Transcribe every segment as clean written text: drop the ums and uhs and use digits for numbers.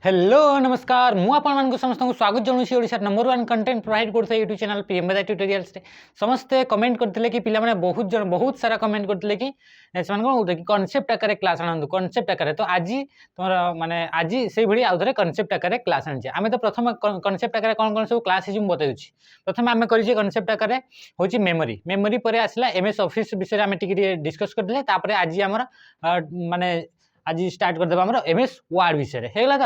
Hello नमस्कार मु आपन समस्त स्वागत जनाऊँ ओडिशा नंबर 1 कंटेंट प्रोवाइड करते यूट्यूब चैनल पीएम वेदा ट्यूटोरियल्स समस्ते कमेंट करते कि पिला बहुत सारा कमेंट करते कि कौन कॉन्सेप्ट आकार क्लास आनंद कॉन्सेप्ट आकार तो आज तुम माने आज से भाई आउ थे कॉन्सेप्ट आकार क्लास आनी आम तो प्रथम कॉन्सेप्ट आकार कौन कौन सब क्लास बताई प्रथम आम कर कॉन्सेप्ट आकार हूँ मेमोरी मेमोरी पर आसला एमएस ऑफिस विषय में डिस्कस करते आज आम माने आज स्टार्ट करदेबा हमर एमएस वर्ड विषय हेगला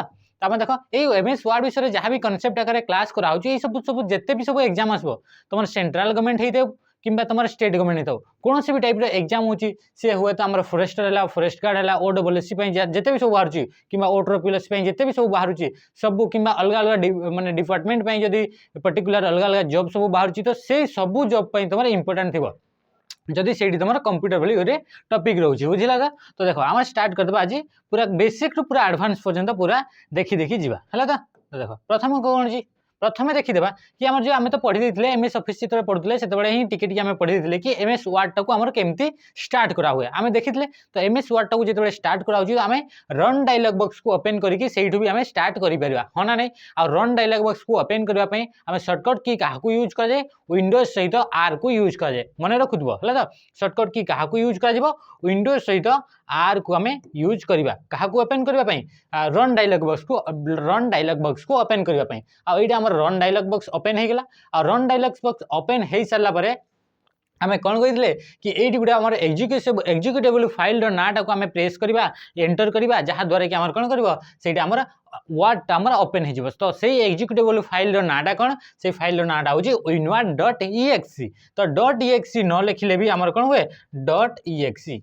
तो देख ये एमएस वर्ड विषय जहाँ भी कॉन्सेप्ट आकार क्लास कराऊँ ये सब जिते भी सब एग्जाम आसो तुम सेंट्रल गवर्नमेंट होता कि तुम स्टेट गवर्नमेंट हो कौन भी टाइप एग्जाम होची सी हुए तो आम फॉरेस्टर है फॉरेस्ट गार्ड है ओडब्ल्यूएससी जिते भी सब बाहर कि ओट्रोपिलस जिते भी सब बाहर सब कि अलग अलग माने डिपार्टमेंट जदि पर्टिकुलर अलग अलग जॉब सब बाहर तो से सब जॉब तुम इंपोर्टेंट थी जदि से तुम कंप्यूटर भली गोटे टपिक रोचे बुझला तो देखो आम स्टार्ट करदे आज पूरा बेसिक रु पूरा एडवांस पर्यंत पूरा देखी देखी जीवा है तो देखो प्रथम कौन जी प्रथम देखीदेवा कि आम जो आम तो पढ़ी थे एमएस ऑफिस जो पढ़ुले से ही टिके आम पढ़ी थे कि एमएस वर्ड टाक आम केमती स्टार्ट करा हुए आम देखी तो एमएस वर्ड टाक जो स्टार्ट कराऊँ आम रन डायलॉग बॉक्स को ओपन करके सहीठू भी आम स्टार्ट करें हाँ ना नहीं आ रन डायलॉग बॉक्स को ओपन करने आम सर्टकट की क्या यूज कराए विंडोज सहित आर को यूज कराए मन रखुव है तो सर्टकट की क्या यूज कर विंडोज सहित आर को आम यूज करवा क्या ओपन करने रन डायलॉग बॉक्स को ओपन करने आईटा रन डायलॉग बॉक्स ओपन हो गला और रन डायलॉग बॉक्स ओपन हो सारा पर आम कौन कही कि ये गोटे आम एग्जीक्यूटेबल फाइल नाटा को आम प्रेस करवा एंटर करवा जहाँद्वारा कि आम कौन कर आमर वर्ड आमर ओपन हो तो से एग्जीक्यूटेबल फाइल नाटा कौन से फाइल नाटा हूँ winward.exe तो .exe न लिखिले भी आमर कौन हुए .exe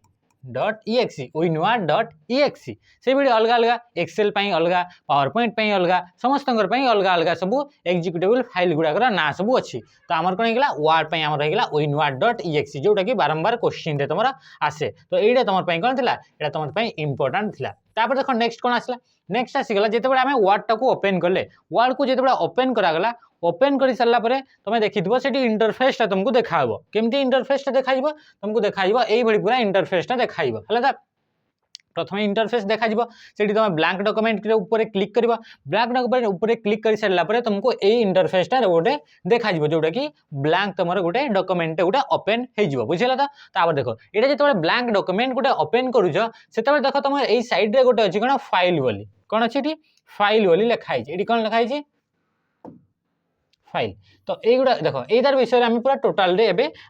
winward.exe से भी अलग अलग एक्सेल अलग पावर पॉइंट अलग समस्त अलग अलग सब एग्जीक्यूटेबल फाइल गुड़ाकर ना सब अच्छी तो आमर कौन होगा वर्ड आम रहीगला winward.exe जोटा कि बारंबार क्वेश्चन तुम आसे तो ये तुम कौन थी यहाँ तुम इंपोर्टाट थी तापर देखो नेक्स्ट कौन आसला नेक्स्ट आसीगला जिते आम वर्ड टाक ओपन कले वर्ड को जो ओपन करागला ओपन कर सारा तुम देखी से इंटरफेसटा तुमको देखा केमती इंटरफेसटा देखा तुमको देखा ये पूरा इंटरफेसटा देखा है प्रथम इंटरफेस देखा से तुम ब्लैंक डॉक्यूमेंट ऊपर क्लिक कर ब्लैंक डॉक्यूमेंट ऊपर क्लिक कर सारा तुमको ये इंटरफेसटा गोटे देखा जोटा कि ब्लैंक तुम गोटे डॉक्यूमेंट गोटे ओपन हो बुझेगा तो देखो ये जो ब्लैंक डॉक्यूमेंट गोटे ओपन करुच से देख तुम ये साइड रे गोटे अच्छी कौन फाइल बोली कौन अच्छी फाइल बोली लिखाई ये कौन लिखाई फाइल तो युवा देख ये तार विषय आम पूरा टोटाल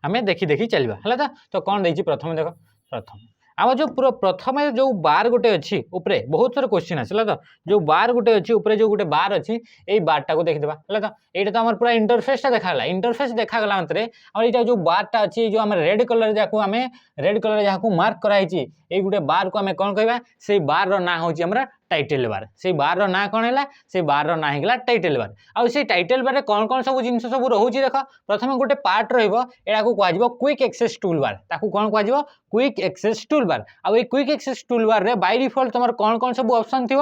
आम देखी देखी चलवा है तो कौन देखिए प्रथम देख प्रथम आम जो पूरा प्रथम जो बार गोटे अच्छी उपरे बहुत सारा क्वेश्चन आसला तो जो बार गोटे अच्छी उपरे जो गोटे बार अच्छी ये बारटा को देखीदा है तो ये तो आम पूरा इंटरफेसटा देखाला इंटरफेस देखागला मात्रे और यहाँ जो बारटा अच्छी जो आम रेड कलर जहाँ आम रेड कलर जहाँ मार्क कराई ये गोटे बार को आम कौन कह से बार ना हूँ टाइटल बार से बार ना कौन है से बार ना होगा टाइटल बार आउ से टाइटल बार कौन कौन सब जिन सब रोचे देख प्रथम गोटे पार्ट रहा कह क्विक एक्सेस टूल बार ताकू कौन कह क्विक एक्सेस टूल बार आउ क्विक एक्सेस टूल बार रे बाय डिफॉल्ट तुम कौन सब ऑप्शन थी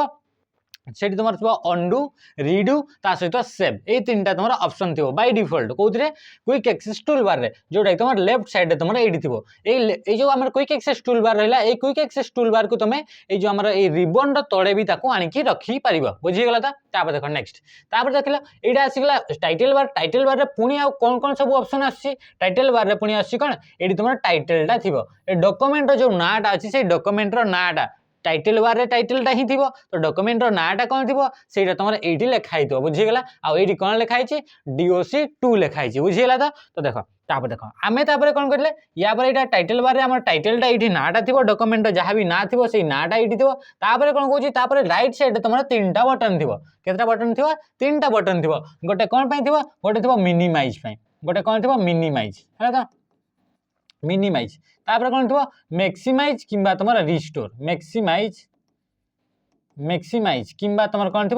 से तुम अंडू रीडू ता सहित सेव ये तीन तुम ऑप्शन थी बाय डिफॉल्ट कौन क्विक एक्सेस टूल बार जोटा तुम लेफ्ट साइड तुम ये थी जो आम क्विक एक्सेस टूल बार रहा है क्विक एक्सेस टूल बार को तुम ये आम रिबन तले भी आनिकी रखिपार बुझीगला तो देख नेक्स्ट देख यहाँ आसगला टाइटल बार पुणी आउ कौन कौन सब ऑप्शन आसी टाइटल बार पुणी आसी कौन ये तुम टाइटलटा थी डॉक्यूमेंट जो नाटा अच्छी से डॉक्यूमेंट नाटा टाइटल बार रे टाइटलटा ही थी तो डॉक्यूमेंट नाटा कौन थी से तुम ये लिखाई बुझीगला आईटी कौन लिखाई DOC2 लिखाई बुझीगला तो देख देख आम कौन कर या टाइटल बार आम टाइटलटा ये नाटा थी डॉक्यूमेंट जहाँ भी ना थी से नाटा ये थी कौन कौन राइट साइड तुम 3टा बटन थी केतटा बटन थी 3टा बटन थी गोटे कौन थी गोटे थी मिनिमाइज गोटे कौन थी मिनिमाइज है तो मिनिमाइज तापर कौन थी मैक्सिमाइज किंबा तुम रिस्टोर मैक्सिमाइज किंबा तुम कौन थी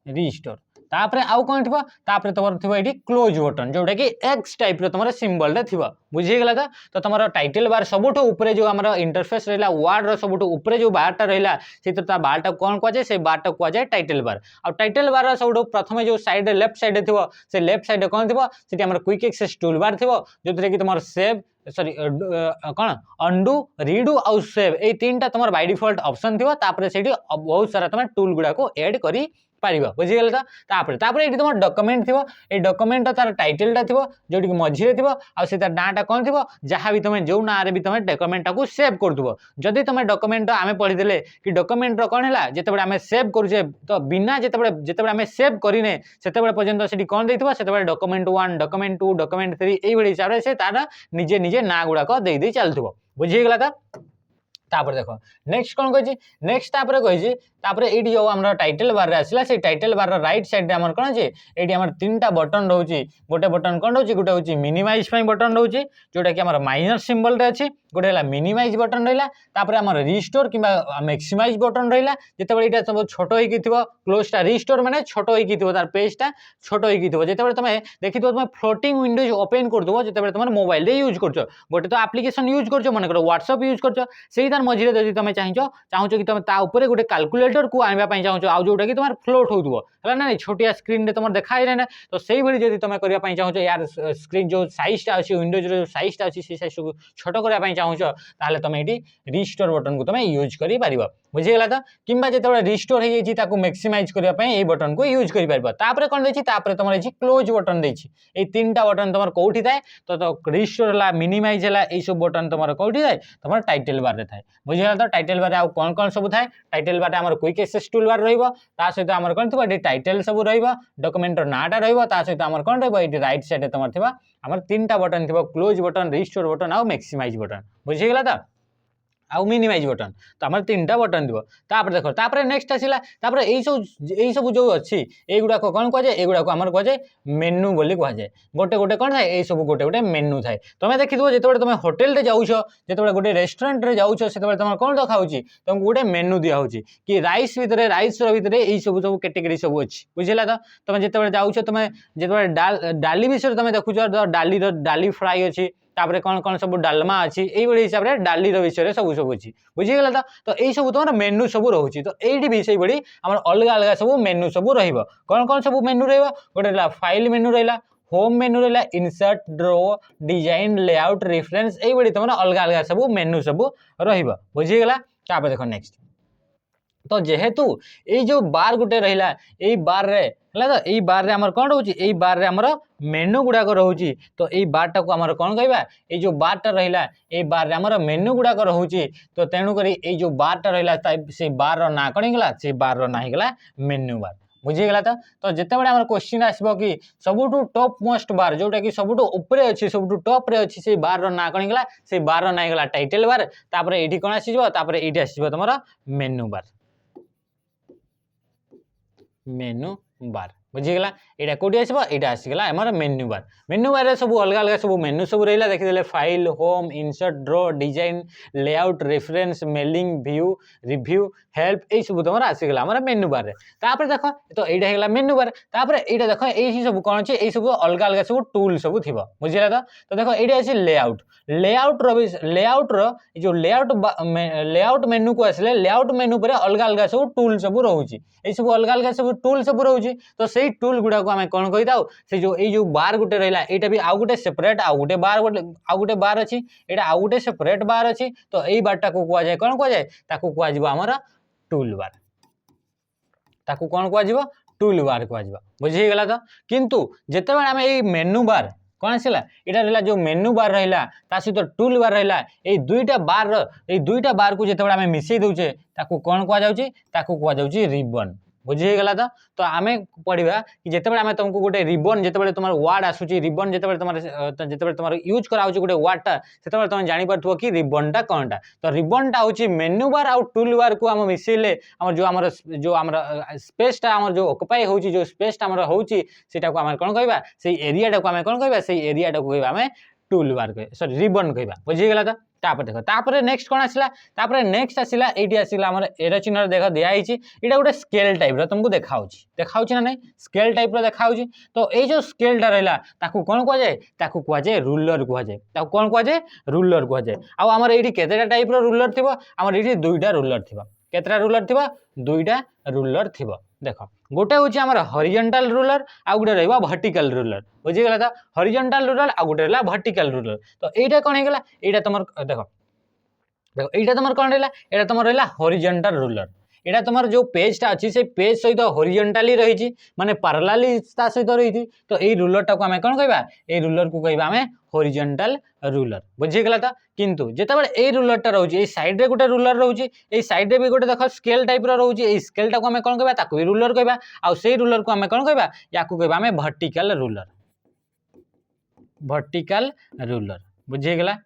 रिस्टोर तापर आउ कौन थी तापर तुम थी ये क्लोज बटन जोटा कि एक्स टाइप तुम सिंबल थी बुझीगला तो तुम टाइटल बार सबुठ ऊपर जो आम इंटरफेस रहा वर्ड सबुठ ऊपर जो बारटा रहा से बारटा कौन कहुए से बारटा कहुए टाइटल बार आ टाइटल बार सब प्रथम जो साइड लेफ्ट साइड थी से लेफ्ट साइड कौन थी से क्विक एक्सेस टूल बार थी जो कि तुम सेव सॉरी कौन अंडू रीडू आउ सेव ए तीन टा तुम बाय डिफॉल्ट ऑप्शन थी तापर से बहुत सारा तुम टूल गुड़ा को ऐड करी पारिबा बुझीगल तो तापर ये तुम डॉक्यूमेंट थो ये डॉक्यूमेंट तार टाइटलटा थो जो मझे थो आर नाटा कौन थो जहाँ भी तुम जो ना भी तुम डॉक्यूमेंट को सेव कर जदि तुम डॉक्यूमेंट आम पढ़ीदे कि डॉक्यूमेंट कौन है जिते आम सेव करुचे तो बिना जिते आम सेव करें से पर्यटन से कौन देते से डॉक्यूमेंट 1 डॉक्यूमेंट 2 डॉक्यूमेंट 3 यही हिसाब से तार निजे निजे ना गुड़ाक दे चलुव बुझीगला तो तापर देख नेक्स्ट कौन कही नेक्स्ट कही ये जो आम टाइटल बार आसला से टाइटल बार राइट साइड आम कौन अच्छे ये तीन टा बटन रोचे गोटे बटन कौन रोचे गोटे हूँ मिनिमाइज बटन रोचे जोटा कि माइनस सिंबल रे अच्छी गोटे है मिनिमाइज बटन रहा आम रिस्टोर कि मैक्सिमाइज बटन रहा जिते ये सब छोट हो क्लोजटा रिस्टोर माने छोट हो तार पेजटा छोट हो जिते तुम देखी तुम फ्लोटिंग विंडोज ओपन करदो जिते तुम मोबाइल यूज कर गोटे तो एप्लिकेशन यूज कर मन कर व्हाट्सएप यूज कर तार मझे जब तुम चाहो कि तुम ताऊपर गोटे कैलकुलेटर को आने चाहो आउ जोटा कि तुम फ्लोट हो ना छोटिया स्क्रीन तुम देखा ना तो से भाई तुम करने चाहो यार स्क्रीन जो साइजटा अच्छी विंडोज जो साइजटा अच्छी से साइज को छोट करने चाहो ताहले तुम ये रिस्टोर बटन को तुम यूज कर पार बुझीगला तो कि जो रिस्टोर हो मैक्सिमाइज करने ये बटन को यूज कर कौन देखिए तुम ये क्लोज बटन देखिए तीन टा बटन तुम कौटी थाए तो रिस्टोर है मिनिमाइज है यही सब बटन तुम कौटी थाए तुम टाइटल बार थाए बुझीगला तो टाइटल बार आउ कौन कौन सब थाए टाइटल बार आम क्विक एक्सेस टूल बार रहित आम कौन थी टाइटल सब डॉक्यूमेंट नाटा रहित आम कौन रही राइट साइड तुम थी आम तीन टा बटन थी क्लोज बटन रिस्टोर बटन आउ मैक्सिमाइज बटन बुझीगला तो आउ मिनिमाइज बटन तो आम तीन टा बटन थी देख तापर नेक्स्ट आसला यही सब जो अच्छी युवाक कौन कहुए युवाक आम कहुए मेनू बोली कहुए गोटे गोटे कौन थाए सब गोटे गोटे मेनू थाए तुम देखिए जो तुम होटेल जाऊछ जो गोटे रेस्टोरेंट रे जाऊछ से तुम कौन देखा तुमको गोटे मेनू दिया होची कि राइस भितर राइस भितर यही सब सब कैटेगरी सब अच्छी बुझेगा तो तुम जो जाऊछ तुम जो डाली विषय तुम देखुच डाली फ्राई अच्छी तापर कौन कौन सब डालमा अच्छी यही हिसाब से डाली विषय सब सब अच्छी बुझीगला तो यही सब तुम मेनू सब रोचे तो ये भी से भाई आम अलग अलग सब मेनू सब कौन कौन सब मेनू रोटे फाइल मेनू रहा होम मेनू रहा insert draw design layout reference यही तुम अलग अलग सब मेनू सब रुझीगला देख नेक्स्ट तो जेहेतु ये जो बार गोटे रहा यही बार रे है तो यही बार रे आमर कौन रोचे यही बार रे आमर मेनू गुड़ाक रोचे तो यही बारटा को आमर कौन कहवा ये जो बारटा रहा यही बार रे आमर मेनू गुड़ाक रोचे तो तेणुक ये जो बारटा रहा से बार ना कौन होगा से बार ना होगा मेनू बार बुझीगला तो जिते बड़े क्वेश्चन आसो कि सबुठू टॉप मोस्ट बार जोटा कि सबुठू उपरे अच्छी सबुठू टॉप रे अच्छी से बार ना कौन होगा से बार ना होगा टाइटल बार तापर ये कौन आसो ये आसो तुम मेनू बार मेनू बार बुझीगला यहाँ कौटी आसो यहाँ आसीगला आमर मेनू बार सब अलग अलग सब मेनू सब रहा देखिए file home insert draw design layout reference mailing view review help यही सब तुम आसीगला आम मेनू बार तापर देख तो यहाँ होगा मेनू बार तापर यहाँ देख यही सब कौन अच्छे यही सब अलग अलग सब टूल सब थी बुझीगला तो देख ये अच्छे लेआउट लेआउट जो लेआउट मेनू को आसिले लेआउट मेनू पर अलग अलग सब टूल सब रोचे ये सब अलग अलग सब टूल सब रोचे तो सही टूल गुड़ा को आम कौन कही था से जो बार गोटे रहा यहाँ भी आउ गोटे सेपरेट आउ गोटे बार अच्छी यहाँ आउ गोटे सेपरेट बार अच्छी तो यही बारटा को कहुए कौन कहुए आमर टूल बार ताकू कौन कहुए टूल बार कहुए बुझीगला तो किंतु जिते आम ये मेनू बार कौन आसला यहाँ रहा जो मेनू बार रहा सहित टूल बार रहा ये दुईटा बार को जिते आम मिसई दौचे कौन कहुए रिबन बुझीगला तो आम पढ़ा कि जिते आम तुमको गोटे रिबन जिते तुम वार्ड आसूची रिबन जिते तुम यूज करा गोटे वार्डटा से तुम जापर कि रिबनटा कौनटा तो रिबनटा हूँ मेनू बार आउ टूल बार को आम मिसेले जो स्पेसटा आम जो ऑक्युपाई हो जो स्पेसटा आम होटा को आम कौन कहवा से एरियाटा को आम कौन कहवा से एरियाटा को कहवा आम टूल बार कह सॉरी रिबन कहवा बुझीगला तो देख तापर नेक्स्ट कौन आसला नेक्स्ट आसला ये आसला आम एरो चिन्ह देख दिखाई यहाँ गोटे स्केल टाइप तुमको देखा ना नहीं स्केल टाइप देखा तो ये जो स्केलटा रहा कौन कहुए कहुए रूलर कहुए कौन कहुए रूलर कहुए आमर ये केतेटा टाइप रूलर थी आमर ये दुईटा रूलर थी केतेटा रूलर थी दुईटा रूलर थी देख गोटे हूँ आम हॉरिजॉन्टल रूलर आउ गोटे रहा वर्टिकल रूलर बुझीगला तो हॉरिजॉन्टल रूलर आउ गोटे रहा वर्टिकल रूलर तो यहाँ कौन होगा यहाँ तुम देख यहाँ तुम कौन रहा यहाँ तुम रहा हॉरिजॉन्टल रूलर यहाँ तुम जो पेजटा अच्छी से पेज सहित हॉरिजॉन्टली रही माने पैरेलली सहित रही तो ये रूलर टाक आम कौन कहवा ये रूलर को कहवा आम हॉरिजॉन्टल रूलर बुझीगला तो किंतु जितेबाला ये रूलरटा रोचे साइड रे गोटे रूलर रोचे ये साइड रे भी गोटे देख स्केल टाइप रोचे स्केल टाक आम कौन कहवा ताकू भी रूलर कहवा आउ से रूलर को आम कौन कहवा या कहवा आम वर्टिकल रूलर बुझीगला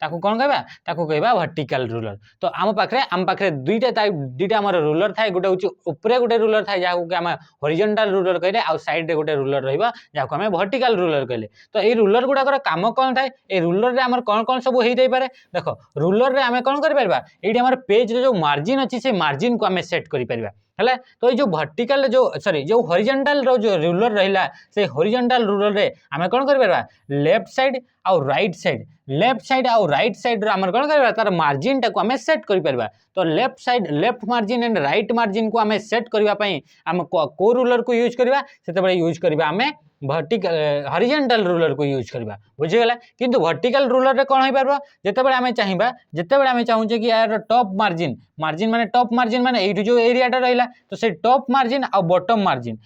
ताकू कौन कहवा ताकू कहवा वर्टिकल रूलर तो आम पाखे दुईटा आम रूलर थाए गोटे हूँ ऊपर गोटे रूलर थाए जहाँ आम हॉरिजॉन्टल रूलर कहले आउ साइड रे गोटे रूलर रहिबा जहाँ आम वर्टिकल रूलर कहले तो ये रूलर गुड़ाकर काम कौन थाए ये रूलर रे आमर कौन कौन सब हो पारे देख रूलर रे आम कौन कर पारबा ये आम पेज रे जो मार्जिन अच्छी से मार्जिन को आम सेट कर पारबा है तो ये जो वर्टिकल जो सॉरी जो हॉरिजॉन्टल जो रूलर रहिला से हॉरिजॉन्टल रूलर रे आम कौन कर पारबा लेफ्ट साइड आउ राइट साइड लेफ्ट साइड आउ राइट साइड आम कौन कर तार मार्जिन टाक आम सेट कर पारबा तो left side left margin and right margin को आम सेट करने आम को रूलर को यूज करवा से यूज करवा आम वर्टिकल हॉरिजॉन्टल रूलर को यूज करवा बुझीगला किंतु वर्टिकल रूलर रे कौन हो पारबो जेतेबेले आमे चाहिबा जेतेबेले आमे चाहूचे कि यार टॉप मार्जिन मार्जिन माने टॉप मार्जिन माने एठी जो एरियाटा रहिला तो से टॉप मार्जिन आ बॉटम मार्जिन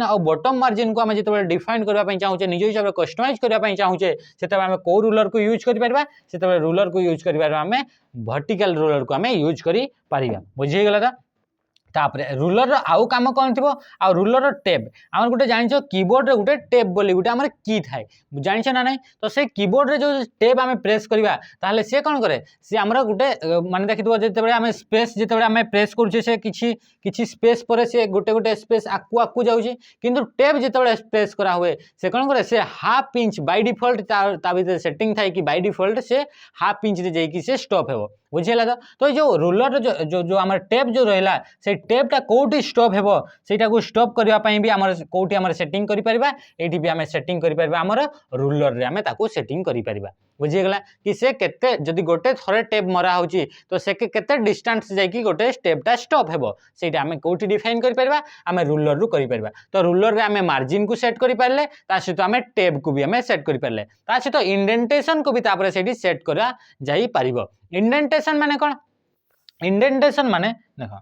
आ बॉटम मार्जिन को आमे जेतेबेले डिफाइन करबा पई चाहूचे निज हिसाब रे कस्टमाइज करबा पई चाहूचे सेतेबेले आमे को रूलर को यूज करि परबा सेतेबेले रूलर को यूज करि परबा आमे वर्टिकल रूलर को आमे यूज करि परिबा बुझीगला ता तापरे रूलर आउ काम कौन थी आ रूलर टेप आम गोटे जान कीबोर्ड रे गोटे टेप बोली गोटे आम की थाए जान ना नहीं तो से कीबोर्ड रे जो टेप आम प्रेस करवा ताहले से कौन करे सी आमर गोटे माने देखिथबो जेतेबेले आम स्पेस जेतेबेले आम प्रेस करूचे से किछि स्पेस पर से गोटे गोटे स्पेस आकु आकु जाउची किंतु टेप जेतेबेले प्रेस करा हुए से कौन करे से हाफ इंच बाय डिफॉल्ट ता भीतर सेटिंग थाए कि बाय डिफॉल्ट से हाफ इंच रे जाई से स्टॉप हेबो बुझेला तो जो रूलर जो जो आम टेप जो रहा से टेपटा कौटी स्टॉप हेबो सेटा को स्टॉप करबा पई भी आमर कौटी आमर सेटिंग करि परबा एठी भी आम सेटिंग करि परबा आमर रूलर रे आम ताको सेटिंग करि परबा बुझीगला कि से केते जदि गोटे थरे टेप मरा होची तो से केते डिस्टेंस जाई कि गोटे स्टेपटा स्टॉप हेबो सेटा आम कौटी डिफाइन करि परबा आम रूलर रु करि परबा तो रूलर रे आम मार्जिन को सेट करि परले ता सहित आम टेप को भी आम सेट करि परले ता सहित इंडेंटेशन को भी तापर सेठी सेट करा जाई परिबो इंडेंटेशन माने कौन इंडेंटेशन माने देखो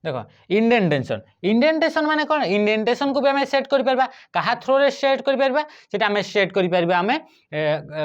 देखो इंडेंटेशन माने कौन इंडेंटेशन को भी आम सेट कर परबा कहा थ्रो रे सेट कर परबा सेटा आम सेट कर परबा आम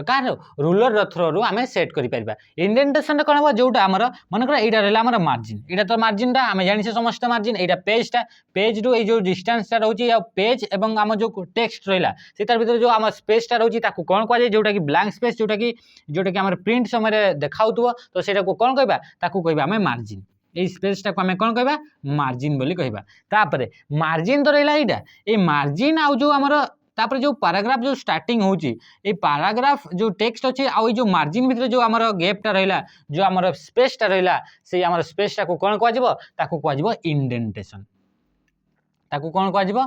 कहा रूलर थ्रो रु आम सेट कर परबा इंडेंटेशन कौन हम जोटा आमर मन कर एटा रहला आमर मार्जिन एटा तो मार्जिन टा आम जानि से समस्त मार्जिन एटा पेज रु ए जो डिस्टेंस टा रहउची या पेज एवं आम जो टेक्स्ट रहला से तार भीतर जो आम स्पेस टा रहउची ताकू कोन कहै जोटा कि ब्लैंक स्पेस जोटा कि आमर प्रिंट समय देखाउतबो तो सेटा को कोन कहबा ताकू कहबा आम मार्जिन ये स्पेसटा को आम कौन कहबा मार्जिन बोली कहबा तापरे मार्जिन तो रहला एटा ए मार्जिन आउ जो हमर तापरे जो पैराग्राफ जो स्टार्टिंग होची ए पैराग्राफ जो टेक्स्ट अछि आ जो मार्जिन भीतर जो हमर गैपटा रहला जो हमर स्पेसटा रहला से हमर स्पेसटा को कोन कहै जबो ताकू कहै जबो इंडेंटेशन ताकू कोन कहै जबो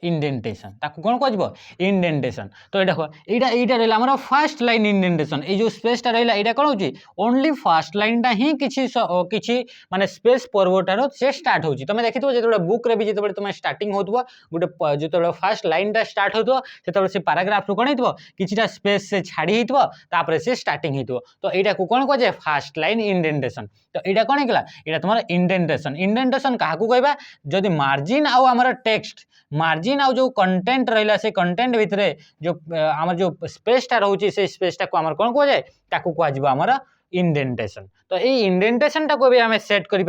इंडेंटेशन ताकू कौन कह इंडेंटेशन तो देखो यहाँ रहा आम फास्ट लाइन इंडेंटेशन ये जो स्पेसटा रहा यहाँ कौन होची ओनली फास्ट लाइनटा ही किसी माने स्पेस पर्वटार से स्टार्ट होची तुम देखि जो बुक रे भी जो तुम स्टार्टिंग होतबो गोटे जो फास्ट लाइनटा स्टार्ट होतबो सेतबे से पैराग्राफ रु कोन हेतबो किछिटा स्पेस से छाड़ी हेतबो तापर से स्टार्टिंग हेतबो तो एटा को कोन कह फास्ट लाइन इंडेंटेशन तो यहाँ कौन होगा यहाँ तुम इंडेंटेशन क्या कहबा जदि मार्जिन आउ आमर टेक्स्ट मार्जिन आउ जो कंटेंट रहा से कंटेंट भितर जो आम जो स्पेसटा रोचे से स्पेसटा को आम कौन कह जाए ताकू कह आमर इंडेंटेशन तो ये इंडेंटेशन टाक भी आम सेट कर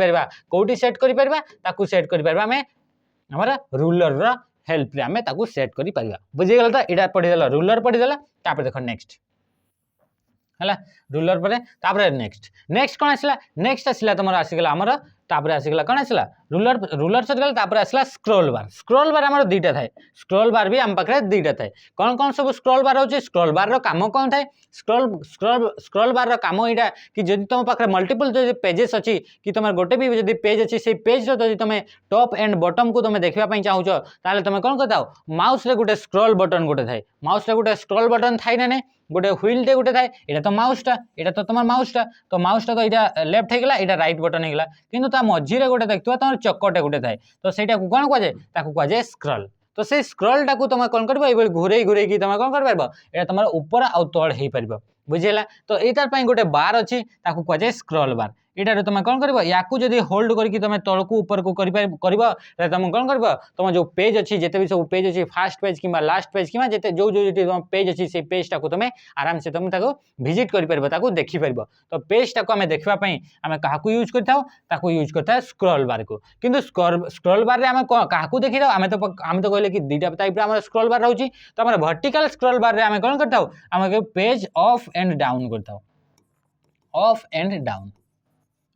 कौटी सेट कर सेट कर आमर रूलर हेल्प रे आम सेट कर बुझीगल तो यहाँ पढ़ीदेल रूलर पढ़ीदेल तापर देख नेक्स्ट है रूलर पर नेक्स्ट कौन आसला नेक्स्ट आसला तुम आसीगला आमर तापर आसीगला कौन आसला रूलर सरीगला तापर आसला स्क्रॉल बार आमर दुईटा थाए स्क्रॉल बार भी आम पाखे दुईटा थाए कौन कौन सब स्क्रॉल बार होची स्क्रॉल बार रो काम कौन थाए स्क्रॉल बार रो काम एटा कि जदि तुम पाखे मल्टीपल जो पेजेस अच्छी कि तुम गोटे भी जब पेज अच्छी से पेज रो तुम टॉप एंड बॉटम को तुम देखा चाहूच ताले तुम कौन करता माउस रे गोटे स्क्रॉल बटन गोटे थाए माउस रे गोटे स्क्रॉल बटन थाए ना नहीं गोटे व्हील टे गोटे थाए यहाँ तो माउसटा यहाँ तो तुम माउसटा तो यहाँ लेफ्ट होगा यहाँ राइट बटन होगा किंतु ता मझीरे गोटे देखिए तुम चकटे गोटे थाए तो सहीटा कौन कहुए कहुए स्क्रॉल तो से स्क्रॉल टाक तुम कौन कर घूरे घूरे तुम कौन कर पार तुम ऊपर आउ तल हो पार बुझीगला तो यार गोटे बार अच्छी कहुए स्क्रॉल बार यहाँ तुम कौन कर या होल्ड करके तुम तल को ऊपर को तुम कौन कर तुम जो पेज अच्छी जिते भी सब पेज अच्छी फास्ट पेज कि लास्ट पेज कि जो जो तुम पेज अच्छी से पेज टाक तुम आराम से तुम भिजिट कर देखिपर तो पेज टाक आम देखापी आम क्या यूज कर यूज करता स्क्रॉल बार को किंतु स्क्रॉल बार आम क्या देखी था आम तो कहले कि दुईटा टाइप आम स्क्रॉल बार रोचे तो आम वर्टिकल स्क्रॉल बार आम कौन करता आम पेज अफ एंड डाउन करता अफ एंड डाउन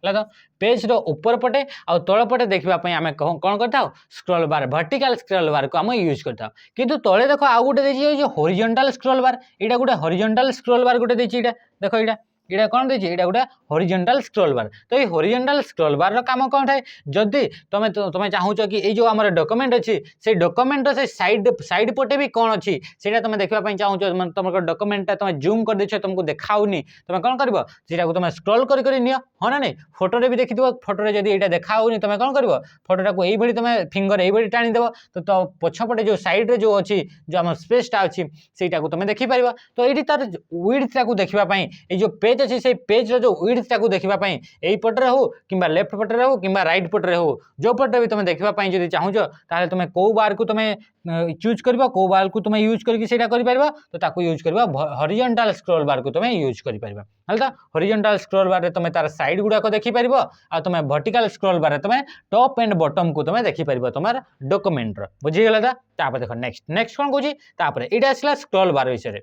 तो पेज रो ऊपर पटे आ तल पटे देखापी आम कौन करता स्क्रॉल बार वर्टिकल स्क्रॉल बार को आम यूज करता किंतु तले देख आउ गोटे हॉरिजॉन्टल स्क्रॉल बार यहाँ गोटे हॉरिजॉन्टल स्क्रॉल बार गोटे देख यहाँ यहाँ कौन देखिए यहाँ गोटे हॉरिजॉन्टल स्क्रॉल बार तो ये हॉरिजॉन्टल स्क्रॉल बार काम कौन थाए जदि तुम तुम चाहूच कि ये जो आम डॉक्यूमेंट अच्छी से डॉक्यूमेंट से साइड पटे भी कौन अच्छी से तुम देखापी चाहूच तुम डॉक्यूमेंट तुम जूम कर देछ तुमको देखाऊनी तुम कौन कर तुम स्क्रॉल कर नियो हाँ ना नहीं फोटो भी देखी फोटो जब यहाँ देखाऊनी तुम कौन कर फोटोटा को यही तुम फिंगर यही टाणीदेव तो पछपटे जो साइड जो अच्छी जो आम स्पेसटा अच्छी से तुम देखिपर तो ये तार विड्थ देखापी ये जो पेज अच्छी से पेज रो जो विड्थ देखापी यही पटरे हो कि लेफ्ट पटरे हो कि राइट पटरे हो जो पटे भी तुम देखापी जब चाहूच ताले तुम कौ बार को तुम चूज कर कौ बार को तुम यूज कर तो यूज कर हॉरिजॉन्टल स्क्रॉल बार को तुम यूज कर तो हॉरिजॉन्टल स्क्रॉल बार तुम तार साइड गुड़ाक देखिपर आ तुम वर्टिकल स्क्रॉल बार तुम टॉप एंड बॉटम को तुम देखिपर तुम डॉक्यूमेंट बुझीगला तो देख नेक्स्ट कौन कहूँ ये आसला स्क्रॉल बार विषय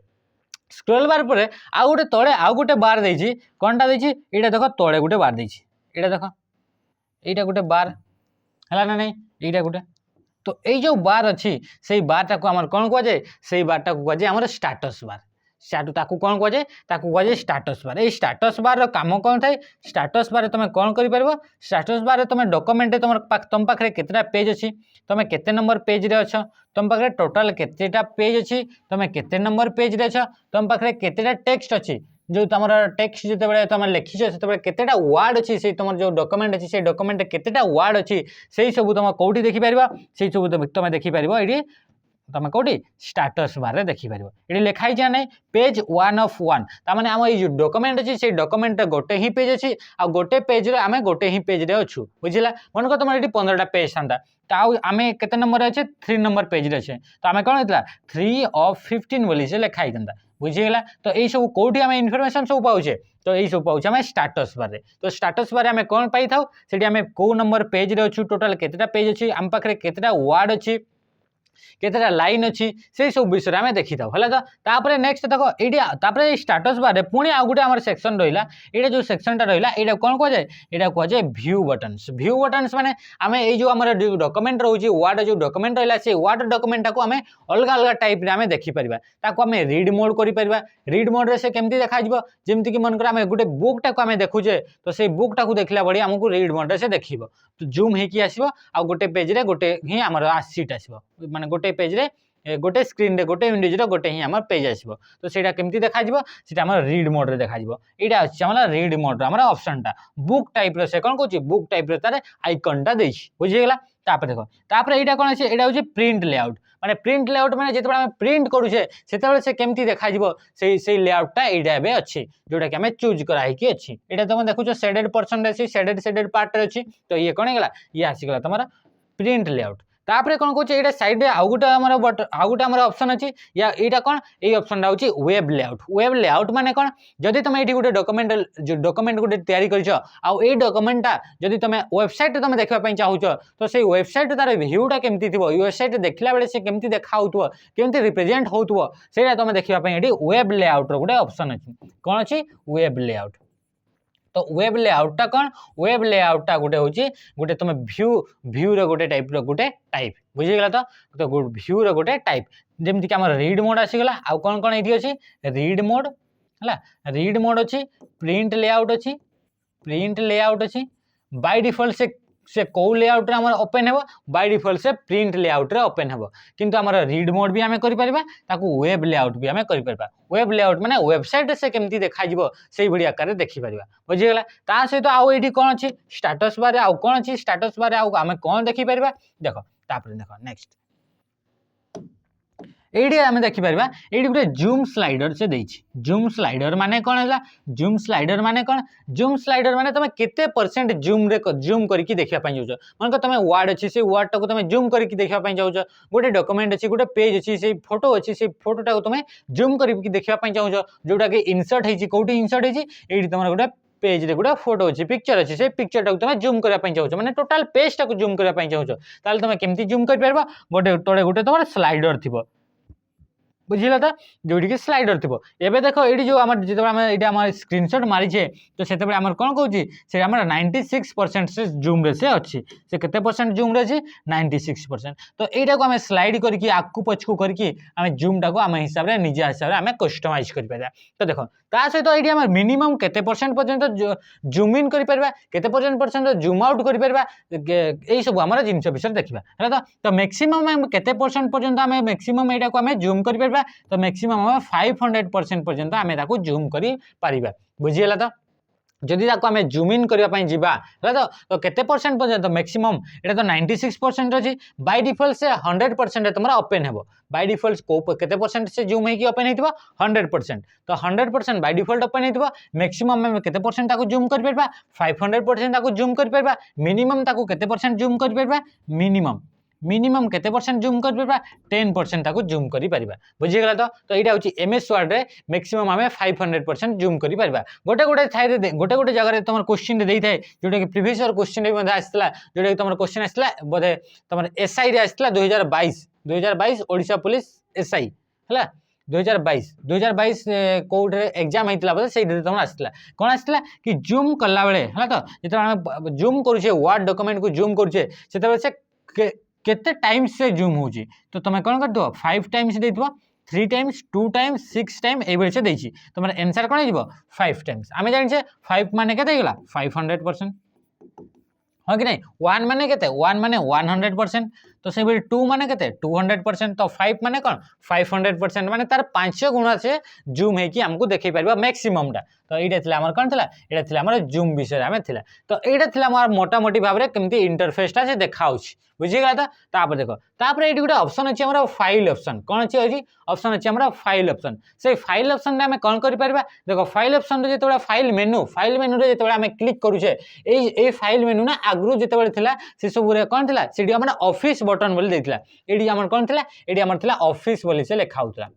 स्क्रॉल बार पर आउ गोटे तले आउ गोटे बार देछि कौनटा देछि एटा देख तले गोटे बार देछि एटा देख एटा गोटे बार है ना नहीं एटा गोटे तो ये जो बार अच्छी से बार टाक आम कौन कहुए से बार टाक कहुए आम स्टाटस बार ताकू कौन कहुए कहुए स्टाटस बार ये स्टाटस बार काम कौन थाए स्टाटस बार तुम कौन कर स्टाटस बार तुम डॉक्यूमेंट तुम पाखे केतेटा पेज अच्छी तुम केते नंबर पेज रे अच्छ तुम पाखे टोटाल केतेटा पेज अच्छी तुम केते नंबर पेज रे अच्छ तुम पाखे केतेटा टेक्स्ट अच्छी जो तुम टेक्स्ट जिते तुम लिखिछ से केतेटा वार्ड अच्छी से तुम जो डॉक्यूमेंट अच्छी से डॉक्यूमेंट केतेटा वार्ड अच्छी से सब तुम कौटी देखिपर से सब तुम देखिपर ये तुम कौटी स्टाटस बार देखिपर ये लिखाई जा नहीं पेज 1 of 1 तामाने आम ये डॉक्यूमेंट अच्छी से डॉक्यूमेंट गोटे ही पेज अच्छी आ गोटे पेज रे आम गोटे ही पेज रे अच्छु बुझिला मन को तुम ये 15टा पेज था तो आम केते नंबर अच्छे 3 नंबर पेज रे अच्छे तो आम कौन होता 3 of 15 बोली से लिखाई था बुझीगला तो यही सब कौटी आम इनफर्मेशन सब पाचे तो यही सब पाचे आम स्टाटस बार तो स्टाटस बार आम कौन पाई था से आम कौ नंबर पेज रे अच्छु टोटाल केतेटा पेज अच्छी आम पाखे केतेटा वार्ड अच्छी केतेटा लाइन अच्छी से सब विषय आम देखी था है तो नेक्स्ट देख ये स्टाटस बार पुणी आउ गोटे आम सेक्शन रहा ये जो सेक्शनटा रहा ये कौन कहुए यहाँ कहुए व्यू बटन्स माने आम ये जो आम डॉक्यूमेंट रोचे वार्ड जो डॉक्यूमेंट रहा से वार्ड डॉक्यूमेंट को आम अलग अलग टाइप आम देखिपर आम रीड मोड कर रीड मोड से केमती देखा जमीक मनकर आम गोटे बुकटा को आम देखुचे तो से बुकटा को देखला बड़ी आमको रीड मोड से देख तो जूम होगी आसो आ गोटे पेज रे गोटे ही आम सीट आसो माने गोटे पेज रे गोटे स्क्रीन रे गोटे विंडोज रे गोटे ही आम पेज आसो तो सेटा केमती देखा सीटा आम रीड मोड रे देखा यहाँ अच्छे आम रीड मोड आम ऑप्शनटा बुक टाइप रो से कौन कहूँ बुक टाइप तार आइकनटा देछि बुझीगला देख तापर यहाँ कौन अच्छे यहाँ हूँ प्रिंट लेआउट माने प्रिंट लेआउट माने जिते आम प्रिंट करुचे से केमती देखा से लेआउटटा यहाँ अच्छी जोटा कि आम चूज कराई अच्छी यहाँ तुम देखुच शेडेड पर्सन अच्छी शेडेड पार्ट अच्छी तो ये कौन है ये आसीगला तुम प्रिंट लेआउट तापर कौन कहूँ ये साइड आउ गोटे आम ऑप्शन अच्छी या यहाँ कौन ये ऑप्शन हूँ वेब लेआउट माने कौन जदि तुम ये गोटे डॉक्यूमेंट गोटे तैयारी कर डॉक्यूमेंटा जदि तुम वेबसाइट तुम देखापी चाहूच तो से वेबसाइट तार भ्यूटा केमती थी वेबसाइट देखला बेले से केमती देखा केमती रिप्रेजेंट होता से तुम देखापी ये वेब लेआउट गोटे ऑप्शन अच्छी कौन अच्छी वेब लेआउट तो वेब लेआउटा कौन वेब लेआउटा गोटे हूँ गोटे तुम व्यू रो गोटे टाइप गोटे टाइप बुझीगला तो व्यू रो गोटे टाइप जमती कि आम रीड मोड आसीगला आउ कौन कौन ये अच्छी रीड मोड है रीड मोड अच्छी प्रिंट लेआउट अच्छी बाय डिफॉल्ट से कौ लेआउट रे ओपन हेबो बाय डिफॉल्ट से प्रिंट लेआउट रे ओपन हेबो किंतु हमर रीड मोड भी हमें करि परबा ताकू वेब लेआउट भी हमें करि परबा वेब लेआउट माने वेबसाइट से केमती देखा जिवो सेही बडी आकार देखि परबा बुझि गेला ता सहित आउ एठी कोन अछि स्टेटस बार आउ कोन अछि स्टेटस बार आउ हमें कोन देखि परबा देखो तापर देखो नेक्स्ट एडी आमे देखि परबा एडी गुटे जूम स्लाइडर से देछि जूम स्लाइडर माने कोन हैला जूम स्लाइडर माने तमे केते परसेंट जूम रे जूम करके देखिया पई जाउछ मन को तमे वर्ड अछि से वर्ड टाको तमे जूम करके देखिया पई जाउछ गोटे डॉक्यूमेंट अछि गोटे पेज अछि से फोटो अछि से फोटो टाको तमे जूम करके देखिया पई जाउछ जोटा के इंसर्ट हेछि कोठी इंसर्ट हेछि एडी तमरा गोटे पेज रे गोटे फोटो अच्छी पिक्चर अच्छी से पिक्चर टाको तुम जूम करने चाहो माने टोटाल पेज टाको जूम करने चाहो ताले तुम केमती जूम कर परबा गोटे तळे गोटे तुम स्लाइडर थिबो बुझिला था जोटी के स्लाइडर थिबो एबे देखो एडी जो हमर जेते हम एडी हमर स्क्रीनशॉट मारी छे तो सेते बेले हमर कोन कहूची से हमर 96% से जूम रे से अछि से केते परसेंट जूम रे अछि 96% तो एटा को हम स्लाइड करके आकु पछकु करके हम जूम टा को हम हिसाब रे निजे हिसाब रे हम कस्टमाइज कर परबा तो देखो ता सहित एडी हमर मिनिमम केते परसेंट पर्यंत जूम इन कर परबा केते परसेंट जूम आउट कर परबा एई सब हमर जिंस विषय देखिबा हला तो मैक्सिमम हम केते परसेंट पर्यंत हम मैक्सिमम एटा को हम जूम कर परबा तो मैक्सिमम 500% पर्यंत आमे ताको जूम करि पारिबा बुझियला तो जदि ताको आमे जूम इन करबा पई जिबा हला तो केते परसेंट पर्यंत मैक्सिमम एटा तो 96% अछि बाय डिफॉल्ट से 100% तमरा ओपन हेबो बाय डिफॉल्ट को केते परसेंट से जूम हेकी ओपन हेतिबो 100% तो 100% बाय डिफॉल्ट ओपन हेतिबो मैक्सिमम में केते परसेंट ताको जूम कर परबा 500% ताको जूम कर परबा मिनिमम ताको केते परसेंट जूम कर परबा मिनिमम केते परसेंट जूम कर परबा 10% ताको जूम करि परबा बुझि गेला तो एटा होची एमएस वर्ड रे मैक्सिमम हमें 500% जूम करि परबा गोटे थाई गोटे जगह रे तमर क्वेश्चन देई थाए जोटा कि प्रीवियस ईयर क्वेश्चन रे मध्ये आस्थिला जोटा कि तमर क्वेश्चन आस्थिला बोधे तमर एसआई रे आस्थिला 2022 ओडिशा पुलिस एसआई हला 2022 कोड रे एग्जाम हेतला बोले सेही तमर आस्थिला कोन आस्थिला कि जूम करला बेले हला तो जेते हम जूम करूछे वर्ड डॉक्यूमेंट को जूम करूछे सेते बेले से केते टाइम्स से जूम होची तो तुम कौन कर दो 5 टाइम्स दे 3 टाइम्स 2 टाइम्स 6 टाइम ए से देछि तुम आंसर कोन हो 5 टाइम्स आमे जानि छे 5 माने केते गेला 500% हां कि नहीं 1 माने केते 1 माने 100% तो से 2 माने केते 200% तो 5 माने कोन 500% माने तार 5 गुणा से जूम है कि हमको देखै परबा मैक्सिमम टा तो एटा थिला हमर कोन थिला एटा थिला हमर जूम विषय हमें थिला तो एटा थिला हमर मोटा मोटी भाबरे केमती इंटरफेस टा से देखाउछ बुझि गेला तापर देखो तापर एटी गुटे ऑप्शन अछि हमर फाइल ऑप्शन कोन अछि ऑप्शन अछि हमर फाइल ऑप्शन से फाइल ऑप्शन रे हम कोन करि परबा देखो फाइल ऑप्शन रे जेतोला फाइल मेनू रे जेतोला हम क्लिक करूछे ए फाइल मेनू ना आगरु जेतोले थिला से सब रे कोन थिला सेडी हमर ऑफिस बटन बोली देथिला एडी हमर कोन थिला एडी हमर थिला ऑफिस बोली से लेखा होतला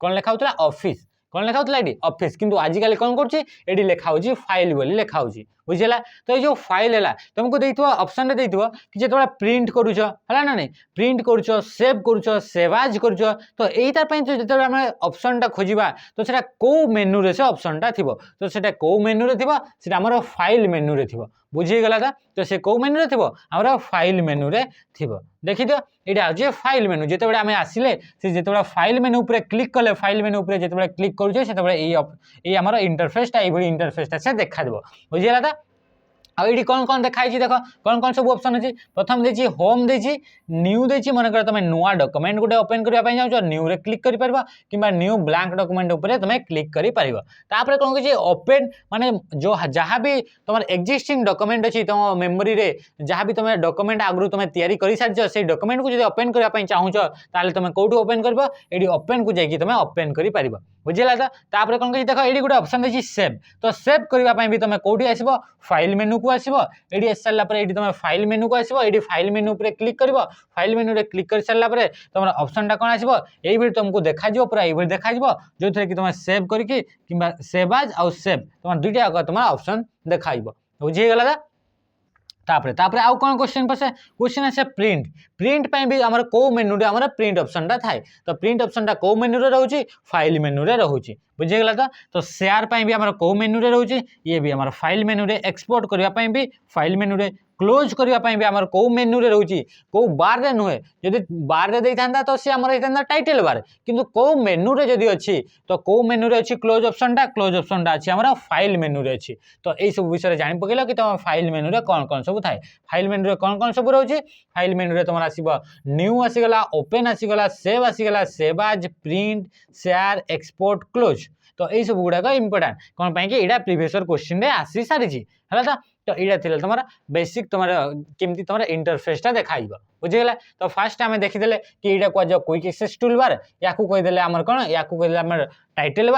कोन लेखा होतला ऑफिस कोन लेखा होतला एडी ऑफिस किंतु आज काली कोन करछि एडी लेखा होछि फाइल बोली लेखा होछि बुझिला तो ये जो फाइल है तुमको देइथो ऑप्शन रे देइथो कि जेतोला प्रिंट करूछ हला ना नहीं प्रिंट करूछ सेव करूछ सेव एज करूछ तो एइतार पई जेतोला हम ऑप्शन टा खोजिबा तो सेटा को मेनू रे से ऑप्शन टा थिबो तो सेटा को मेनू रे थिबो सेटा हमर फाइल मेनू रे थिबो बुझी गेला तो से को मेनू रे थिबो हमर फाइल मेनू रे थिबो देखि दियो एटा जे फाइल मेनू जेतेबेले हम आसिले से जेतेबेले फाइल मेनू ऊपर क्लिक कले फाइल मेनू ऊपर जेतेबेले क्लिक करूछे सेतेबेले ए हमर इंटरफेस टा एभली इंटरफेस टा से देखा देबो बुझी गेला आ ये कौन कौन देखा देखो कौन कौन सब ऑप्शन अच्छी प्रथम देखिए होम देखिए न्यू देखिए मन कर तुम नुआ डॉक्यूमेंट गोटे ओपन करने जाओ न्यू रे क्लिक कर पार कि न्यू ब्लैंक डॉक्यूमेंट ऊपर तुम क्लिक कर पार तापर कौन कह ओपन माने जो जहाँ भी तुम एक्जिस्टिंग डॉक्यूमेंट अच्छी तुम मेमोरी रे जहाँ भी तुम डॉक्यूमेंट आगु तुम तैयारी कर सारी से डॉक्यूमेंट को जो ओपन करने चाहूच ताले तुम कौटू ओपन कर ये ओपन को जाकि तुम ओपन कर पार बुझेगा तो तापर कौन कह देख ये गोटे ऑप्शन देखिए सेव तो सेव करने भी तुम कौटी आसो फाइल मेनू को आसो ये आस सारा तुम फाइल मेनू को आसो ये फाइल मेनू पर क्लिक कर फाइल मेनू रे क्लिक कर सारापर तुम ऑप्शन टा कौन आसो ये तुमको देखा पूरा ये देखा जो थे कि तुम सेव करके कि सेव एज आउ सेव तुम दुईटा तुम ऑप्शन देखा बुझीगला तापर आउ कौन क्वेश्चन पसे क्वेश्चन आसे प्रिंट प्रिंट पे भी आमर को मेनू रे आमर प्रिंट ऑप्शन टा थाए तो प्रिंट ऑप्शन टा को मेनू रे रहउची फाइल मेनू रे रहउची बुझे गेला तो शेयर पे भी आमर को मेनू रे रहउची ये भी आमर फाइल मेनू रे एक्सपोर्ट करबा पे भी फाइल मेनू रे क्लोज करबा पे भी आमर को मेनू रे रहउची को बार रे नुहे जदि बार रे देई थांदा तो से आमर हेतांदा टाइटल बार किंतु को मेनू रे जदि अछि तो को मेनू रे अछि क्लोज ऑप्शन टा अछि आमर फाइल मेनू रे अछि तो एई सब विषय जानि पकेला कि तुम फाइल मेनू रे कोन सब थाए फाइल मेनू रे कोन सब रहउची फाइल मेनू रे तुमर आसीबो न्यू आसीगला ओपन आसीगला save as print share export close तो यही सब गुड़ाक इंपोर्टाट कौन पाई कि एटा प्रीवियस क्वेश्चन रे आसी सारी है तो यहाँ थी तुम बेसिक तुम केमती तुम इंटरफेसटा देखाइब बुझीगला तो फास्ट आम देखीदे कि यहाँ कह क्विक एक्सेस टूल बार या कहीदे आमर कौन या कहीदे आम टाइटल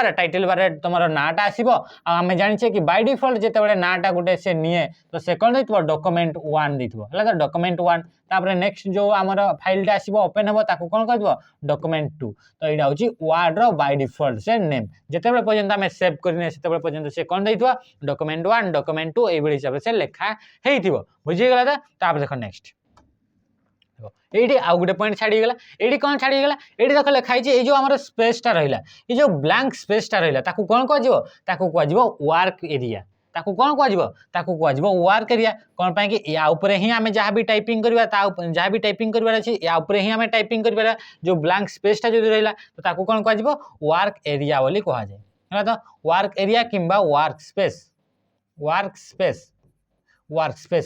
बार तुम नाटा आसो आम जाचे कि बाय डिफॉल्ट जिते नाटा गोटे से निए तो से कौन देव डॉक्यूमेंट 1 देव है डॉक्यूमेंट 1 तापर नेक्स्ट जो आमर फाइलटा आसो ओपन हम ताकू कौन कह डॉक्यूमेंट 2 तो यहाँ हूँ वार्ड बाय डिफॉल्ट से नेम जिते पर्यंत आम सेव करने से पर्यंत से कौन देव डॉक्यूमेंट 1 डॉक्यूमेंट 2 ये हिसाब से लिखा हो बुझीगला तो देख नेक्स्ट ये आउ गोटे पॉइंट छाड़ीगला ये कौन छाड़ीगला ये देख लिखाई ये जो आम स्पेसटा रहा ये जो ब्लैंक स्पेसटा रहा कौन कह वर्क एरिया ताकू कौन कह वर्क एरिया कौन पाई कि या ऊपर ही आम जहाँ भी टाइपिंग करवा जहाँ भी टाइपिंग करवार अच्छी या ऊपर ही आम टाइपिंग कर जो ब्लैंक स्पेसटा जो रहा तो ताकू कौन कह वर्क एरिया बोली कह जाए तो वर्क एरिया किंबा वर्क स्पेस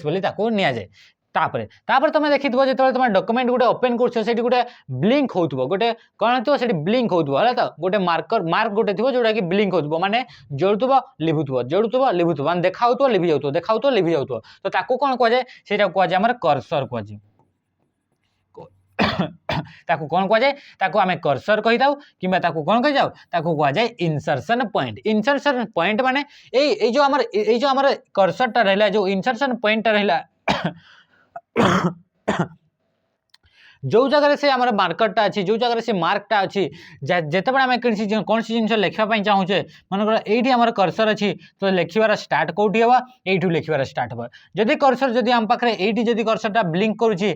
बोली ताकू निया जाए तापर तुम देखी जो तुम डॉक्यूमेंट गोटे ओपन कर गोटे ब्लिंक हो गोटे कौन थो ब्लिंक हो तो गोटे मार्क गोटे थी जोटा कि ब्लिंक हो माने जोड़ुव लिभुव मान देखा लिभि जाऊ देखा लिभि जाऊ तो ताकू कौन कह जाए से कह कर्सर कह ताकू कौन कह जाए ताकू आम कर्सर कही था कि कौन कही जाऊ ताकू कह जाए इंसर्शन पॉइंट माने ए जो आमर कर्सरटा रहा जो इंसर्शन पॉइंट रहा जो जगह से आम मार्करटा अच्छी जो जगह से मार्कटा अच्छी जिते आम कौन सी जिन लिखापी चाहूचे मनकर ये आम कर्सर अच्छी तो लिखार स्टार्ट कौटी हम यू लिखार स्टार्ट हम जदि कर्सर जदि आम पाखे ये कर्सरटा ब्लिंक करुच्ची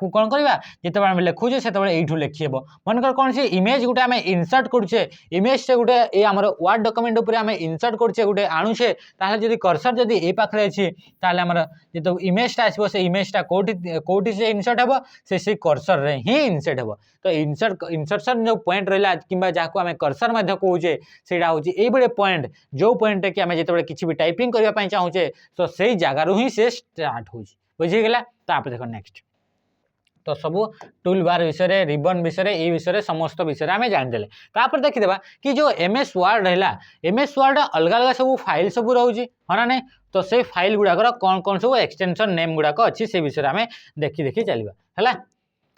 कौन करवा जिते आम लिखुचे से यू लिखी हे मनकर कौन सी इमेज गोटे आम इनसर्ट करुचे इमेज से गोटे ये आम वर्ड डॉक्यूमेंट उपर आम इनसर्ट करुचे गोटे आणुचे जदि कर्सर जदि ये पाखे अच्छी आमर जो इमेजटा आसो से इमेजटा कौटी से इनसर्ट हम से कर्सर रे ही इनसर्ट हम तो इनसर्शन जो पॉइंट रहा कि जहाँ आम कर्सर कहे से हूँ पॉइंट जो पॉइंट कि आम जो किसी भी टाइपिंग करने चाहूचे तो से जगार ही से स्टार्ट हो बुझीगला तो देख नेक्स्ट तो सब टूल बार विषय रिबन विषय ये विषय समस्त विषय आम जानीदे तापर देखीदे कि जो MS वर्ड रहा MS वर्ड अलग अलग सब फाइल सब रोचे हाँ ना नहीं तो से फाइल गुड़ाकर कौन कौन सब एक्सटेंशन नेम गुड़ाक अच्छी से विषय आम देखी चलवा है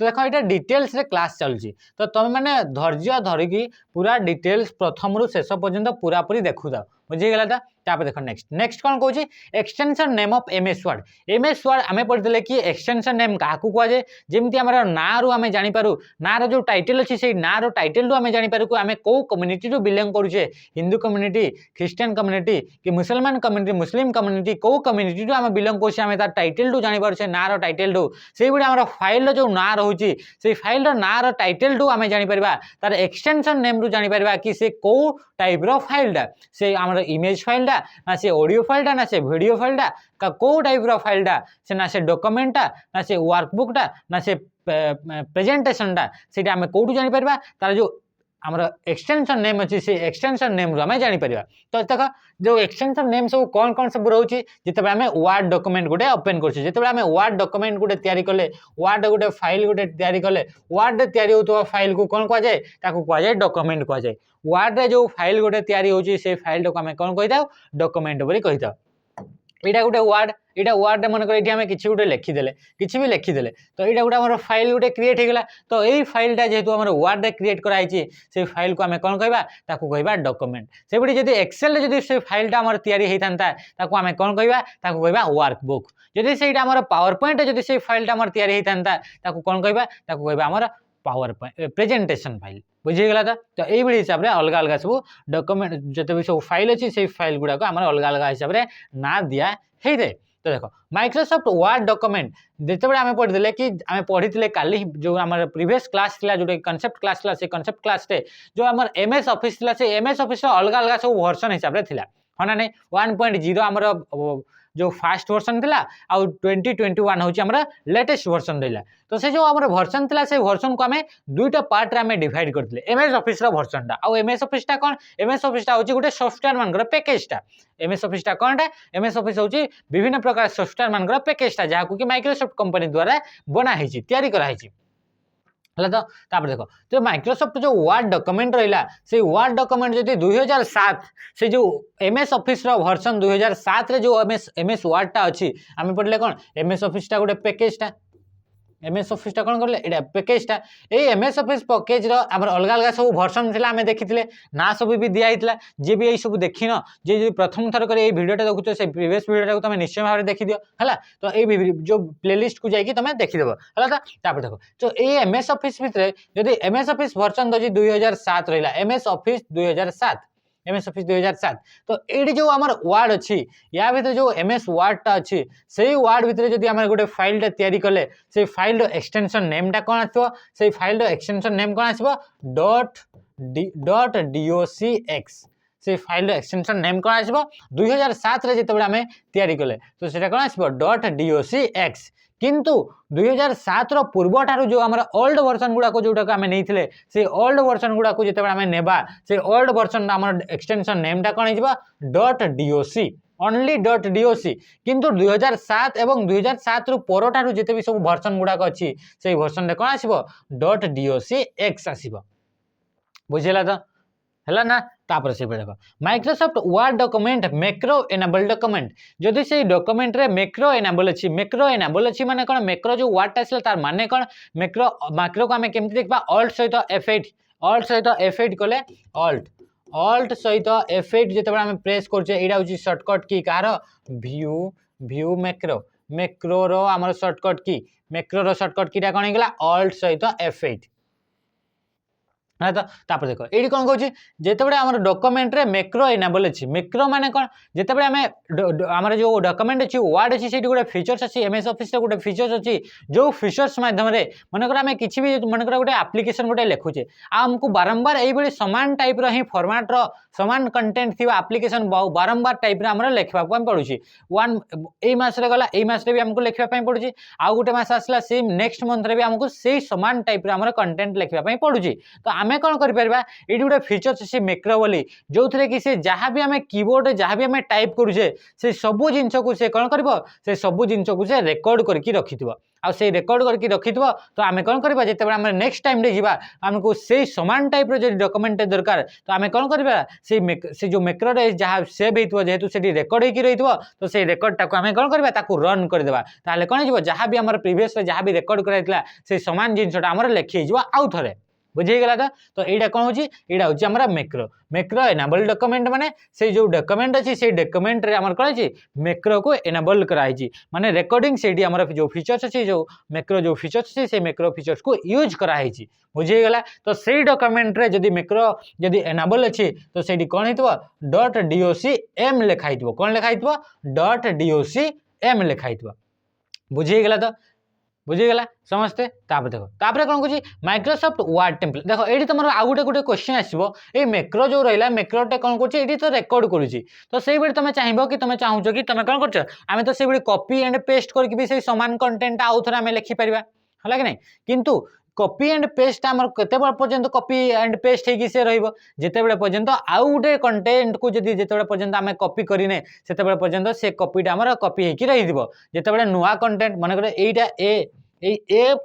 तो देख ये डिटेल्स रे क्लास चलती तो तुम मैंने धैर्य धरिकी पूरा डिटेल्स प्रथम रु शेष पर्यंत पूरा पूरी देखु था बुझीगला तो देख नेक्स्ट कौन कौन extension name of MS word आम पढ़ी कि एक्सटेंशन नेम क्या कहुए जमी आम ना रु आम जानीपारू ना रो टाइटल अच्छी से ना रो टाइटल रु आम जानीपारू कि आम कौ कम्युनिटी रु बिलोंग करुचे हिंदू कम्युनिटी ख्रीस्टियन कम्युनिटी कि मुसलमान कम्युनिटी मुस्लिम कम्युनिटी कौ कम्युनिटी रु आम बिलोंग करें तार टाइटल रु जानीपारे ना रो टाइटल रु से आम फाइल जो ना रोचे से फाइल ना रो टाइटल रु आम जानीपर तार एक्सटेंशन नेम रु जानीपर कि से कौ टाइप रो फाइलटा से आम इमेज फाइलटा ना से ऑडियो फाइलटा ना से वीडियो फाइलटा कौ टाइप रो फाइलटा से ना से डॉक्यूमेंटा ना से वर्कबुकटा ना से प्रेजेंटेशनटा से आम कौटू जानीपर तार जो आमर एक्सटेंशन नेम अच्छी से एक्सटेंशन नेम आम जानीपर तो देख जो एक्सटेंशन नेम सब कौन सब रोचे जिते आम वर्ड डॉक्यूमेंट गोटे ओपन करछे जिते आम वर्ड डॉक्यूमेंट गोटे तैयारी कले वर्ड गोटे फाइल गोटे तैयारी कले वर्ड तैयारी होता फाइल को कौन कह जाए डॉक्यूमेंट कह जाए वर्ड रे जो फाइल गोटे तैयारी होची से फाइल को आम कौन कही था डॉक्यूमेंट बोली कही था यहाँ गोटे वर्ड मन कर आम कि गोटे लिखिदे कि भी लिखिदे तो यहाँ गोटे आम फाइल गोटे क्रिएट होगा तो यही फाइलटा जेहेतु आम वर्ड क्रिएट कराई से फाइल को आम कौन कहवा डॉक्यूमेंट से बड़ी जब एक्सेल जब से फाइलटा आम तैयारी होता आम कौन कहवा वर्कबुक जदि से आम पावर पॉइंट जब से फाइलटा आम तैयारी होता कौन कहवा आम पावर प्रेजेंटेशन फाइल बुझीगला तो ये हिसाब से अलग अलग सब डॉक्यूमेंट जो भी सब फाइल अच्छी से फाइल गुड़ाक आम अलग अलग हिसाब से ना दिया है तो देख माइक्रोसॉफ्ट वर्ड डॉक्यूमेंट जिते आम पढ़ी कि आम पढ़ी काली जो आम प्रीवियस क्लास था जो कॉन्सेप्ट क्लास था से कॉन्सेप्ट क्लास जो आम एमएस ऑफिस था से एमएस ऑफिस अलग अलग सब वर्जन हिसाब से था हाँ ना नहीं 1.0 आमर जो फास्ट वर्जन थिला आउ 2021 हूँ आमर लेटेस्ट वर्जन रहा तो से जो आमर वर्जन थिला से वर्जन को आम दुईटा पार्ट रे डिवाइड करते एमएस ऑफिस वर्जन टा आउ एमएस ऑफिस टा कौन एमएस ऑफिस टा होची गोटे सॉफ्टवेयर मानकर पैकेज टा एमएस ऑफिस टा कौन टा एमएस ऑफिस होची विभिन्न प्रकार सॉफ्टवेयर मानकर पैकेज टा जहाँ कि माइक्रोसॉफ्ट कंपनी द्वारा बना है तैयारी करा है है तो तापर देखो तो माइक्रोसॉफ्ट जो वर्ड डॉक्यूमेंट रहा से वर्ड डॉक्यूमेंट जब 2007 से जो एमएस ऑफिस वर्जन 2007 रे जो एमएस वर्ड टा अच्छी आम पढ़ले कौन एमएस ऑफिस टा गोटे पैकेज टा एमएस ऑफिस टा कौन करले एटा पैकेज टा ए एमएस ऑफिस पैकेज रो हमर अलग अलग सब वर्जन थिला हमें देखिथिले ना सब भी दिया हितला जे भी ए सब देखिनो जे प्रथम थर करे ए वीडियोटा देखुछो से प्रीवियस वीडियोटा को तुम निश्चय भाव देखि दियो हला तो ए जो प्लेलिस्ट को जाई कि तुम देखि देबो हला तापर देखो तो ए एमएस ऑफिस भितरे जदी एमएस ऑफिस वर्जन दजी 2007 रहिला एमएस ऑफिस 2007 एमएस ऑफिस 2007 तो ये जो आमर वर्ड अच्छी या भीतर जो एमएस वर्ड टा अच्छी से वर्ड भीतर जदि आम गोटे फाइल टा तैयारी कले से फाइल एक्सटेंशन नेम टा कौन आसो से फाइल एक्सटेंशन नेम कौन आसो .docx से फाइल एक्सटेंशन नेम कौन आसो 2007 रे जिते आम तैयारी कले तो सेटा कौन आसो .docx किंतु 2007 रो पूर्व ठारू जो आमर ओल्ड वर्जन गुड़ा को जोटा आम नहीं से ओल्ड वर्जन गुड़ा को जिते आम नेबा से ओल्ड वर्जन आमर एक्सटेंशन नेम टा कौन हो .doc ओनली .doc किंतु 2007 एवं 2007 रु पर ठारू जिते भी सब वर्जन गुड़ा अच्छी से वर्जन रे कौन आसो .docx आसो बुझेला तो है ना तापर से देख Microsoft word document macro enable document जदि से डॉक्यूमेंट रे मैक्रो एनेबल अच्छी माने कौन मैक्रो जो वर्ड टा तार माने कौन मैक्रो मैक्रो को आम केमती देखा ऑल्ट सहित F8 कले ऑल्ट सहित F8 जिते आम प्रेस करछे एडा होची शॉर्टकट की कार व्यू मैक्रो रो आमर शॉर्टकट की मैक्रो रो शॉर्टकट कीटा कौन होगा ऑल्ट सहित F8 है तो तापर देखो ये कौन कहूँ जिते आम डॉक्यूमेंट रे मैक्रो एनेबल अच्छी मैक्रो माने कौन जिते आम आम जो डॉक्यूमेंट अच्छी वर्ड अच्छी से गोटे फीचर्स अच्छी एमएस ऑफिस गोटे फीचर्स अच्छी जो फीचर्स माध्यम मनकर आम कि मनकर गोटे एप्लिकेशन गोटे लिखुचे आमको बारंबार ये सामान टाइप रि फॉर्मेट रो सामान कंटेंट थी एप्लिकेशन बारंबार टाइप आम लिखा पड़ू वन मसरे गला मसरे भी आमको लिखापी पड़ू आउ गोटे मस आसला से नेक्स्ट मंथ भी आमको से सामान टाइप आम कंटेंट लिखापी पड़ू तो आम कौन कर ये गोटे फीचर्स अच्छी मैक्रो बोली जो थे कि से जहाँ भी आम कीबोर्ड जहाँ भी आम टाइप करुचे से सबू जिनस को से कौन कर से सबू जिनस को से रेकर्ड करके रखि आउ से रेकर्ड करके रखि तो आम कौन करवा जिते आम नेक्स्ट टाइम जा आमको से सामान टाइप जो डॉक्यूमेंट दरकार तो आम कौन करवा से जो मैक्रो जहाँ सेव हो जेहेतु से रेकर्ड होकर रही तो से रेकर्ड टाक आम कौन करवा रन करदेवा ताले कौन हो जहाँ भी आम प्रीवियस जहाँ भी रेकर्ड कराइला से सामान जिनसटा आम लिखी आउ थे बुझीगला तो यहाँ कौन हो यहाँ हूँ मैक्रो एनेबल डॉक्यूमेंट माने से जो डॉक्यूमेंट अच्छी से डॉक्यूमेंट रे आमर कौन मैक्रो को एनेबल कराई माने रिकॉर्डिंग से जो फीचर्स अच्छी जो मैक्रो जो फीचर्स अच्छी से मैक्रो फीचर्स को यूज कराई बुझीगला तो से डॉक्यूमेंट रे जदि मैक्रो जदि एनेबल अच्छी तो से कौन हो .docm लिखाई कौन लिखाई .docm लिखाई बुझीगला तो बुझीगला समस्ते देखो तापर कौन कह माइक्रोसॉफ्ट वर्ड टेम्पलेट देखो ये तुम आउ गोटे क्वेश्चन आसो ये मैक्रो जो रहा मैक्रोटे कौन कर तो रेकर्ड करुच्ची तो से तुम चाहब कि तुम चाहूच कि तुम कौन कर तो से कॉपी एंड पेस्ट करके सामान कंटेंट आउ थे आम लिखिपर है कि नहीं किंतु कॉपी एंड पेस्ट आम केत पर्यंत कॉपी एंड पेस्ट होगी से जिते पर्यंत आउ गोटे कंटेंट को जब जिते पर्यंत आम कॉपी करें से पर्यंत से कॉपीटा आम कॉपी होगी रही जिते नुआ कंटेंट मनकर एटा ए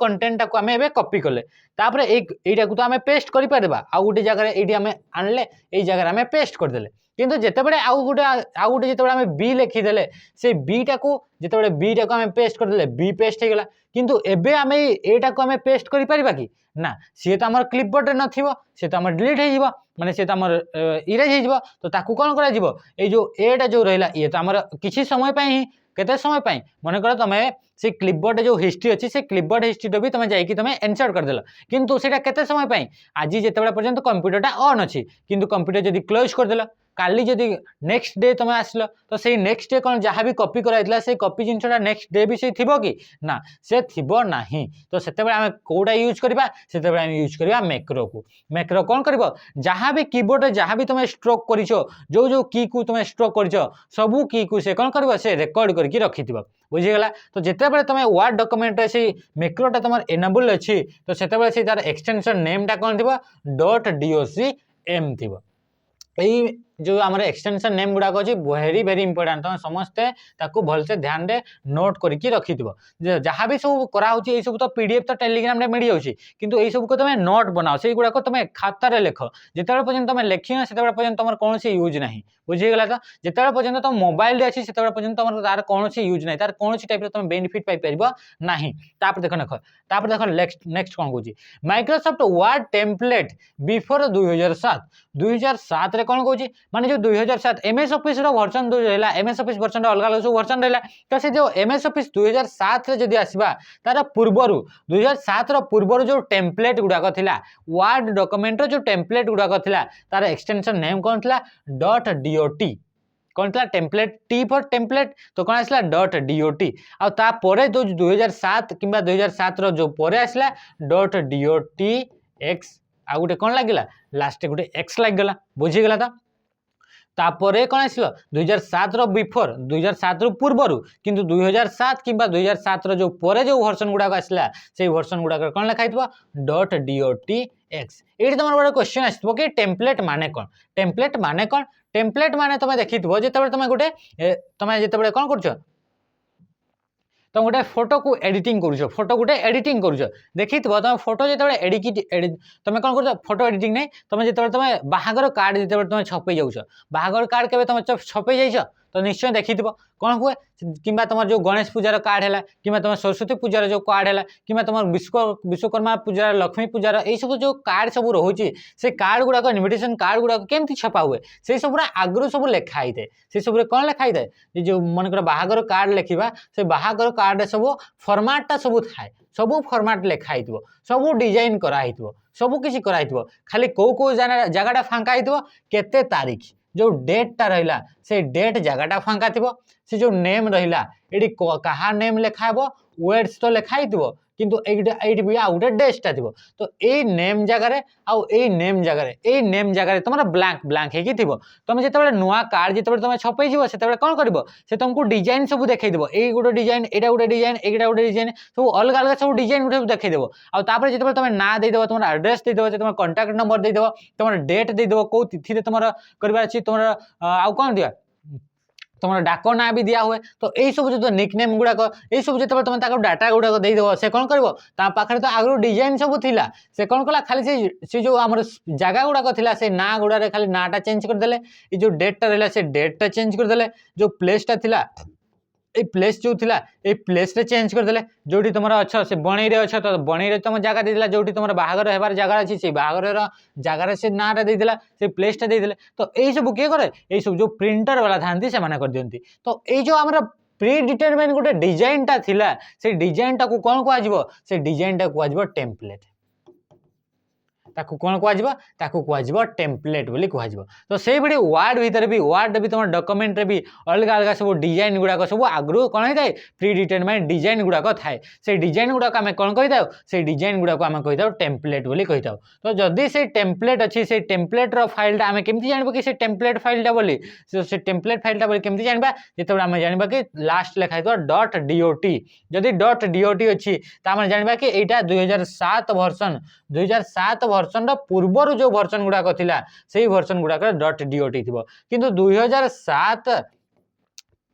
कंटेंट को आम ए कॉपी कले तापर एटा को तो आम पेस्ट कर आउ गोटे जगह ये आम आनले ये जगह आम पेस्ट करदे किंतु जितेबाला आउ गोटे जिते आम बी लिखिदे से बीटा को जिते बीटा को आम पेस्ट करदे बी पेस्ट होगा किंतु एबे आम एटा को आम पेस्ट कर कि ना सी तो आम क्लिपबोर्ड न सी तो आम डिलीट हो माने सी तो आम इरेज हो तो ताकू कौन कर जो एटा जो रहा ये तो आम किसी समय ही केते समय पाई मन कर तुम से क्लिपबोर्ड जो हिस्ट्री अच्छी से क्लिपबोर्ड हिस्ट्री भी तुम जाइए तुम इनसर्ट करदेल किंतु सेटा केते समय पाई आज जिते पर्यंत कंप्यूटरटा ऑन अच्छी किंतु कंप्यूटर जदि क्लोज करदेल काली जदि नेक्स्ट डे तुम आसल तो से नेक्स्ट डे कौन जहाँ भी कॉपी कराइला से कॉपी जिनटा नेक्स्ट डे भी से थिबो कि ना से थिबो नाही तो सेते बेले आमे कोडा यूज करबा सेते बेले आमे यूज करबा मैक्रो को मैक्रो कौन करबो जहाँ भी कीबोर्ड जहाँ भी तुम स्ट्रोक करिछो जो जो की को तुम स्ट्रोक करिछो सबू की को से कौन करबो से रिकॉर्ड करके रखिथिबो बुझीगला तो जिते बेले तुम वर्ड डॉक्यूमेंट रे से मैक्रोटा तुम एनेबल अछि तो सेते बेले से तार एक्सटेंशन नेम टा कौन थिबो .docm थिबो यही जो आम एक्सटेंशन नेम गुड़ाक अच्छी वेरी वेरी इंपोर्टेंट तुम समस्ते ताकू भलसे ध्यान दे नोट करके रखिथिबो जहाँ भी सब कराऊँ ये सब तो पीडीएफ तो टेलीग्राम रे मिल जाऊँगी किंतु यही सब को तुम नोट बनाओ से गुड़ाक तुम खातार लिख जिते पर्यटन तुम लिखिन से पर्यटन तुम कौन यूज ना बुझीगला तो जिते पर्यटन तुम मोबाइल अच्छी से पर्यटन तुम तार कौन यूज ना तार कौन टाइप तुम बेनिफिट पाइपर ना तापर देख नेक्स्ट कौन कौन माइक्रोसॉफ्ट वर्ड टेम्पलेट बिफोर 2007 रे कौन कौन माने जो 2007 एमएस ऑफिस रो वर्जन रहला एमएस ऑफिस वर्जन अलग अलग सब वर्जन रहला तो से जो एमएस ऑफिस 2007 रे जदी आसीबा तार पूर्वरु 2007 रो पूर्वरु जो टेम्पलेट गुडाक थिला वर्ड डॉक्यूमेंट रो जो टेम्पलेट गुडाक थिला तार एक्सटेंशन नेम कौन थिला .dot कौन था टेम्पलेट टी फॉर टेम्पलेट तो कौन आसला .dot आ तापरे जो 2007 किंबा 2007 रो जो परे आसला .dotx आ गुटे कौन लागिला लास्ट गुटे x लागिगला बुझीगला तो तापरे कौन आसलो 2007 रो बिफोर 2007 रो पूर्वरु किंतु 2007 किंबा 2007 रो जो परे जो वर्जन गुडा आसला से वर्जन गुडा कौन लिखाइतबो .dotx एठी तमर बडा क्वेश्चन आसतबो कि टेम्पलेट माने कोन टेम्पलेट माने तुम देखिथबो जेतेबेले तुम गुटे तुम जेतेबेले कोन करछो तुम गोटे फोटो को एडिटिंग करूछ फोटो गोटे एडिटिंग करूछ देखिथबो तुम फोटो जेतेबेले तुम कौन कर फोटो एडिटिंग नहीं तुम जेतेबेले तुम बाहागर कार्ड जेतेबेले तुम छपे जाउछ बाहागर कार्ड केबे तुम छपे जाइछ तो निश्चय देखिथबो कौन हुए किंबा तुम जो गणेश पूजार कार्ड है कि तुम सरस्वती पूजार जो कार्ड है कि तुम विश्वकर्मा पूजार लक्ष्मी पूजार यही सब जो कार्ड सब रोचे से कार्ड गुड़ाक इनविटेशन कार्ड गुड़ाक केमती छपा हुए से सब आगु सब लिखाई थाए से सब कौन लिखाई थाए जो मनकर बाहागर कार्ड लिखा से बाहागर कार्ड सब फॉर्मेटा सब थाए सब फॉर्मेट लिखाई सब डिजाइन कराई सब किसी कराई खाली कौ कौ जगह फांका केते तारीख जो डेटा रहा से डेट जगह फांका थी से जो नेम रहा ये क्या नेम लिखा वर्ड्स तो लिखाई किंतु ये भी आ गोटे डेटा थी तो ये नेम जगह नेम जगह तुम ब्लैंक ब्लैंक हो तुम जो नुआ कार्ड जो तुम छपे से कौन कर तुमको डिजाइन सब देखा ये गोटे डिजाइन यहाँ गोटे डिजाइन यहाँ गोटे डिजाइन सब अलग अलग सब डिजाइन गोटे देखा आपर जो तुम ना देदेव तुम एड्रेस देदेव तुम कॉन्टैक्ट नंबर देदेव तुम डेट देदेव कौ तिथि तुम कर तुम आउ कौन दिया तुम डाक ना भी दिया हुए तो यही सब जो निकनेम गुड़ाक यही सब जो तुम डाटा गुड़ाक देदेव से कौन कर पाखे तो आगु डिजाइन सब थिला से कौन कला खाली से जो आम जगह गुड़ाक थिला से ना गुड़ा खाली नाटा चेंज करदे ये जो डेटा रहा से डेटा चेंज करदे जो प्लेसटा थिला ए प्लेस जो थिला ए प्लेस रे चेंज करदे जोटी तुम अच्छा से बणई रे अच्छा तो बणई रे तुम जगह देला जोटी तुम बाहागर हेबार जगह अच्छी से बाहागर जगार से नाटा देला से प्लेसटा देदेले तो यही सब किए करे यही सब जो प्रिंटर वाला थांती से माने कर दियंती तो ये जो आमर प्री डिटरमाइन गोटे डिजाइनटा थिला से डिजाइनटा को कौन कहजिवो से डिजाइनटा कहजिवो टेम्पलेट ताकू कौन कहजिवो टेम्पलेट बोली कहजिवो तो से बड़ी वर्ड भीतर भी वर्ड भी तुम डॉक्यूमेंट रे भी अलग अलग सब डिजाइन गुड़ाक सब आगु कौन होता है प्री डिटरमाइन डिजाइन गुड़ाक थाए से डिजाइन गुड़ाक आम कौन कही से डिजाइन गुड़ाक आम कही टेम्पलेट बोली कही तो जदि से टेम्पलेट अच्छी से टेम्पलेट रो फाइलटा आम केमती जानबो कि से टेम्पलेट फाइलटा बोली से टेम्पलेट फाइलटा बोली केमती जानबा जेतेबेले आम जानबा कि लास्ट लिखा .dot जदि .dot अच्छी तो आम जानबा कि एटा 2007 वर्जन 2007 वर्जन पूर्वर जो वर्जन गुड़ाक थिला से वर्जन गुड़ाक .dot थी किंतु 2007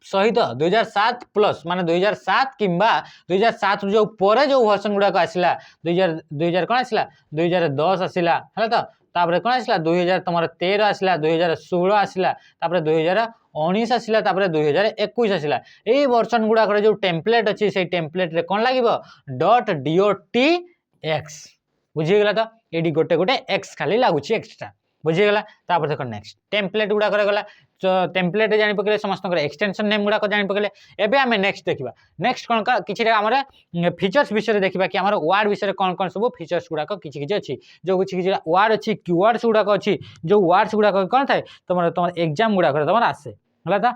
सहित 2007 प्लस माने 2007 किंबा 2007 जो परे जो वर्जन गुड़ाक आसला 2000 कौन आसला 2010 आसला है तो तापर कौन आसला 2000 तुम 13 आसला 2016 आसला तापर 2019 आसला तापर 2021 आसला यही वर्जन गुड़ाक जो टेम्पलेट अच्छी से टेम्पलेट रे कौन लागिवो .dotx बुझीगला तो ये गोटे गोटे एक्स खाली लगुच एक्सट्रा बुझीगला तापर देख नेक्स्ट टेम्पलेट गुड़ा गला टेम्पलेट जानी पकड़े समस्त एक्सटेंशन नेम गुड़ा जानी पकड़े एबे आम नेक्स्ट देखा नेक्स्ट कौन किसी आम फीचर्स विषय देखा कि आम वार्ड विषय कौन कौन सब फीचर्स गुड़ाक किसी अच्छी जो किसी वार्ड अच्छी कीवर्ड्स गुड़ाक अच्छी जो वार्ड्स गुड़ाक कौन थाए तुम तुम एग्जाम गुड़ाक तुम आसे है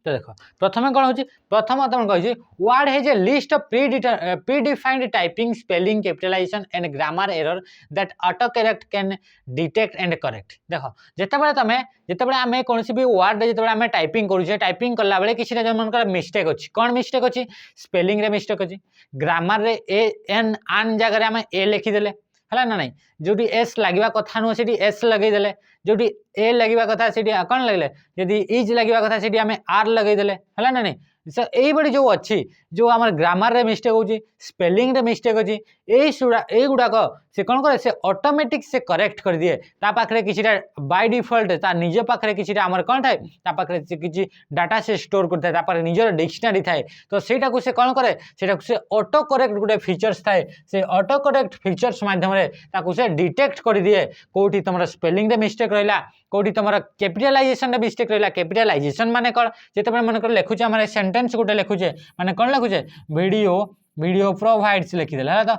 तो देख प्रथम कौन हो प्रथम तुम कही Word has a list of predefined typing spelling capitalisation and grammar error that autocorrect can detect and correct देख जितेबाला तुम जितेबाला आम कौन भी वार्ड जितेबाला आम टाइपिंग करुचे टाइपिंग कला बेले किसी ना मनकर मिस्टेक अच्छी कौन मिस्टेक अच्छी स्पेलिंग रे मिस्टेक अच्छी ग्रामर रे ए एन आन जगह आम ए लिखिदेले है ना नहीं जो एस लगे कथा नुह से एस लगेदेले जो ए लगे कथा से कौन लगे जदि इज लगे कथा से आम आर लगेदेले है ना नहीं यही बड़ी जो अच्छी जो आम ग्रामर रे मिस्टेक हो स्पेलिंग रे मिस्टेक अच्छी यही गुड़ाक से कौन करे से ऑटोमेटिक से करेक्ट कर दिए ता पाखरे किसी बाय डिफॉल्ट ता निज पाखरे किसी आमर कौन थाए ता पाखरे से किसी डाटा से स्टोर करता है पाखरे निजर डिक्शनरी थाए तो सेटा को से कौन करे सेटा को से ऑटो करेक्ट गोटे फीचर्स थाए से ऑटो करेक्ट फीचर्स माध्यम रे ताकू से डिटेक्ट कर दिए कोठी तुम स्पेलिंग रे मिस्टेक रहिला कोठी तुम कैपिटलाइजेशन रे मिस्टेक रहिला कैपिटलाइजेशन माने कौन जेते मन कर लिखुचे आम सेंटेंस गोटे लिखुचे माने कौन लिखुचे वीडियो प्रोवाइड्स लिखिदेले है तो